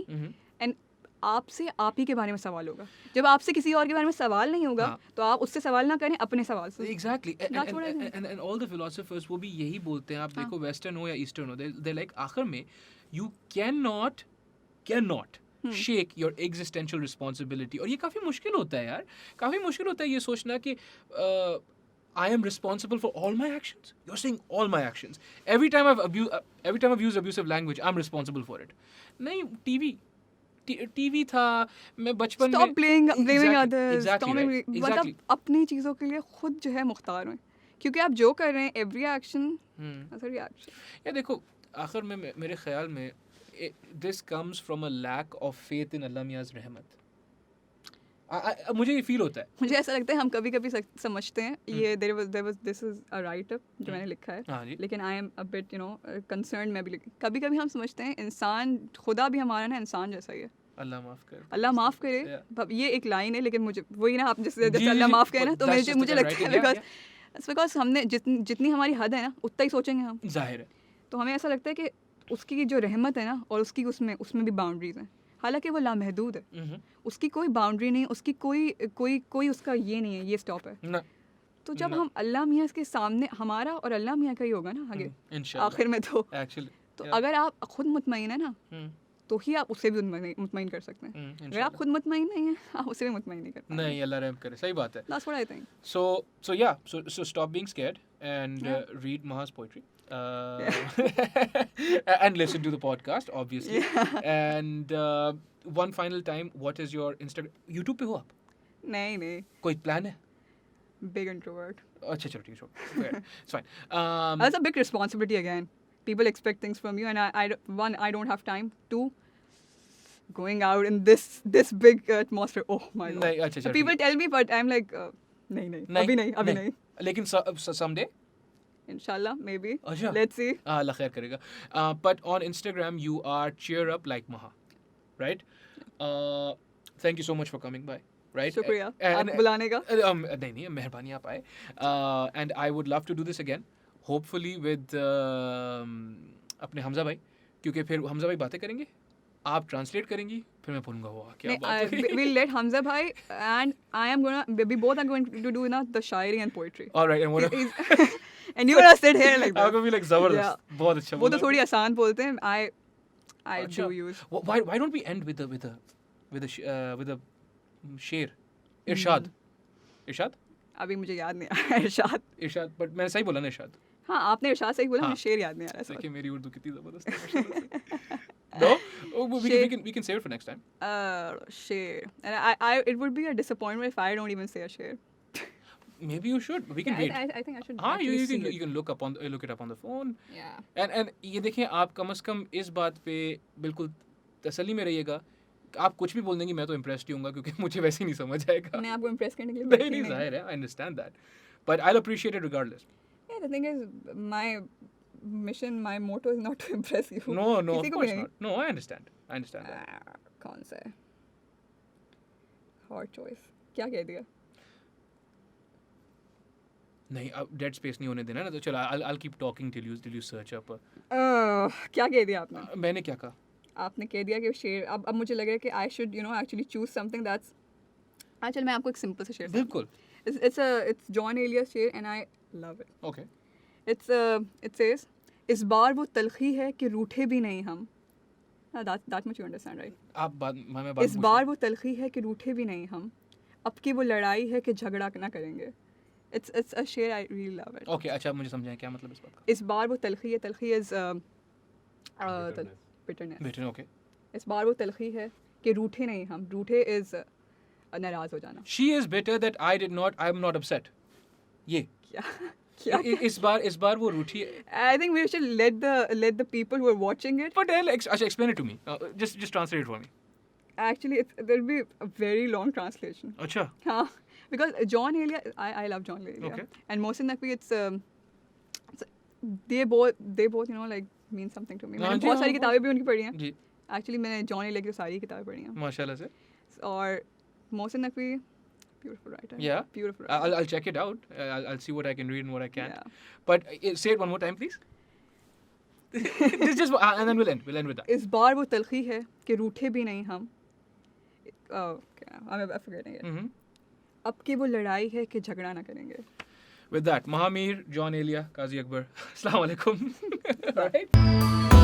and आपसे आप ही के बारे में सवाल होगा. जब आपसे किसी और के बारे में सवाल नहीं होगा, तो आप उससे सवाल ना करें, अपने सवाल से. Exactly. That's what I think. And all the philosophers वो भी यही बोलते हैं. आप देखो वेस्टर्न हो या ईस्टर्न हो, they're like आखिर में you cannot shake your existential responsibility. और ये काफ़ी मुश्किल होता है यार. काफ़ी मुश्किल होता है ये सोचना कि I am responsible for all my actions. You're saying all my actions. Every time I've used abusive language, I'm responsible for it. नहीं, टीवी था, मैं बचपन में. Stop blaming others. Exactly, Stop right? मतलब Exactly. अपनी चीज़ों के लिए खुद जो है मुख्तार हैं, क्योंकि आप जो कर रहे हैं every action that's a reaction. या देखो, आखिर में मेरे ख्याल में this comes from a lack of faith in Allah Mia's रहमत. मुझे ये फील होता है. मुझे ऐसा लगता है हम कभी-कभी समझते हैं ये there was this is a write up जो मैंने लिखा है. हाँ जी. लेकिन I am a bit concerned. मैं भी कभी-कभी हम समझते हैं इंसान, खुदा भी हमारा ना इंसान जैसा ही है. अल्लाह माफ़ करे. अल्लाह माफ़ करे. ये एक लाइन है, लेकिन मुझे वही ना आप जैसे जी, अल्लाह जी, माफ़ करे ना, तो that's just मुझे the लगता है writing, yeah, बिकॉज हमने जितनी हमारी हद है ना उतना ही सोचेंगे हम. जाहिर है. तो हमें ऐसा लगता है कि उसकी जो रहमत है ना, और उसकी उसमें भी बाउंड्रीज हैं, हालांकि वो लामहदूद है. उसकी कोई बाउंड्री नहीं, उसकी कोई उसका ये नहीं है, ये स्टॉप है ना. तो जब हम अल्लाह मियाँ के सामने, हमारा और अल्लाह मियाँ का ही होगा ना आगे इंशाल्लाह. आखिर में. तो Actually, अगर आप खुद मुतमईन है ना, तो ही आप उसे भी मुतमईन कर सकते हैं. अगर आप खुद मुतमईन नहीं हैं, आप उसे भी मुतमईन नहीं कर पाएंगे. नहीं, अल्लाह रहम करे. सही बात है. That's what I think. So stop being scared and read Maha's poetry. And listen to the podcast, obviously. And one final time, what is your Instagram? YouTube पे हो आप? नहीं. कोई plan है? Big introvert. अच्छा चलो ठीक है. It's fine. That's a big responsibility again. People expect things from you, and I don't have time. Two, going out in this big atmosphere. Oh my god. नहीं, अच्छा So चलो. people tell me, but I'm like, नहीं, अभी नहीं. लेकिन someday. Inshallah, maybe. अच्छा. Let's see. अल्लाह खैर करेगा. But on Instagram you are cheer up like Maha, right? Thank you so much for coming by. Right? शुक्रिया And- आप बुलाने का. नहीं मेहरबानी आप आए. And I would love to do this again, hopefully with अपने हमजा भाई, क्योंकि फिर हमजा भाई बातें करेंगे, आप ट्रांसलेट करेंगी, फिर मैं बोलूँगा वाह क्या बात है. We'll let Hamza bhai and we both are going to do the Shayari and poetry. All right, and what And you're gonna sit here like I'm that. gonna be like जबरदस्त. Yeah. बहुत अच्छा. वो तो थोड़ी आसान बोलते हैं. I अच्छा. do use. Why don't we end with a शेर? इरशाद. इरशाद? अभी मुझे याद नहीं आ रहा है इरशाद. इरशाद, but मैंने सही बोला ना इरशाद. हाँ आपने इरशाद सही बोला, हाँ. मुझे शेर याद नहीं आ रहा है. देखिए मेरी उर्दू कितनी जबरदस्त है. No, we can save it for next time. शेर. And it would be a disappointment if I don't even say a शेर. Maybe you should. We can wait. I think I should. हाँ, actually you see can it. look it up on the phone. Yeah. And ये देखिए, आप कम से कम इस बात पे बिल्कुल तसल्ली में रहिएगा. आप कुछ भी बोल देंगी मैं तो इम्प्रेस्ड ही होऊंगा, क्योंकि मुझे वैसे ही नहीं समझ आएगा. मैं आपको impress करने के लिए नहीं जाहिर है, I understand that, but I'll appreciate it regardless. Yeah, the thing is, my mission, my motto is not to impress you. No, of किसी को course भी नहीं. not. No, I understand that. कौन सा है? Hard choice. क्या कह दिया? नहीं, अब डेड स्पेस नहीं होने देना ना, तो चलो I'll keep talking till you search up. क्या कह दिया आपने? मैंने क्या कहा? आपने कह दिया कि शेर, अब मुझे लग रहा है कि I should actually choose something that's, चल मैं आपको एक सिंपल सा शेर बिल्कुल. it's John Elias शेर and I love it. Okay. It says, इस बार वो तलखी है कि रूठे भी नहीं हम. That much you understand, right? आप मैं बात इस बार वो तलखी है कि रूठे भी नहीं हम, अब की वो लड़ाई है कि झगड़ा ना करेंगे. It's a शेर I really love it. Okay. अच्छा, मुझे समझाएं क्या मतलब इस बात का. इस बार वो तलखी है, तलखी is Bitterness. bitterness. बेटे. ओके. इस बार वो तलखी है कि रूठे नहीं हम, रूठे is नाराज हो जाना. She is bitter that I am not upset. ये. क्या इस बार वो रूठी है. I think we should let the people who are watching it. But अच्छा, explain it to me. Just translate it for me. Actually, there'll be a very long translation. अच्छा. हाँ, because John Elias, I love John Elias. Okay. And Mohsin Naqvi, they both like mean something to me. हाँ मैंने जी, बहुत हाँ, सारी किताबें भी उनकी पढ़ी हैं. जी. Actually, मैंने John Elias की सारी किताबें पढ़ी हैं. माशाल्लाह से. और Mohsin Naqvi, beautiful writer. Yeah. Beautiful writer. I'll check it out. I'll see what I can read and what I can't. Yeah. But say it one more time, please. This just and then we'll end with that. इस बार वो तलखी है कि रूठे भी नहीं हम. I'm forgetting it. Mm-hmm. अब की वो लड़ाई है कि झगड़ा ना करेंगे. With that, Mahamir, John Elia, Qazi Akbar. Assalamu alaikum. All right.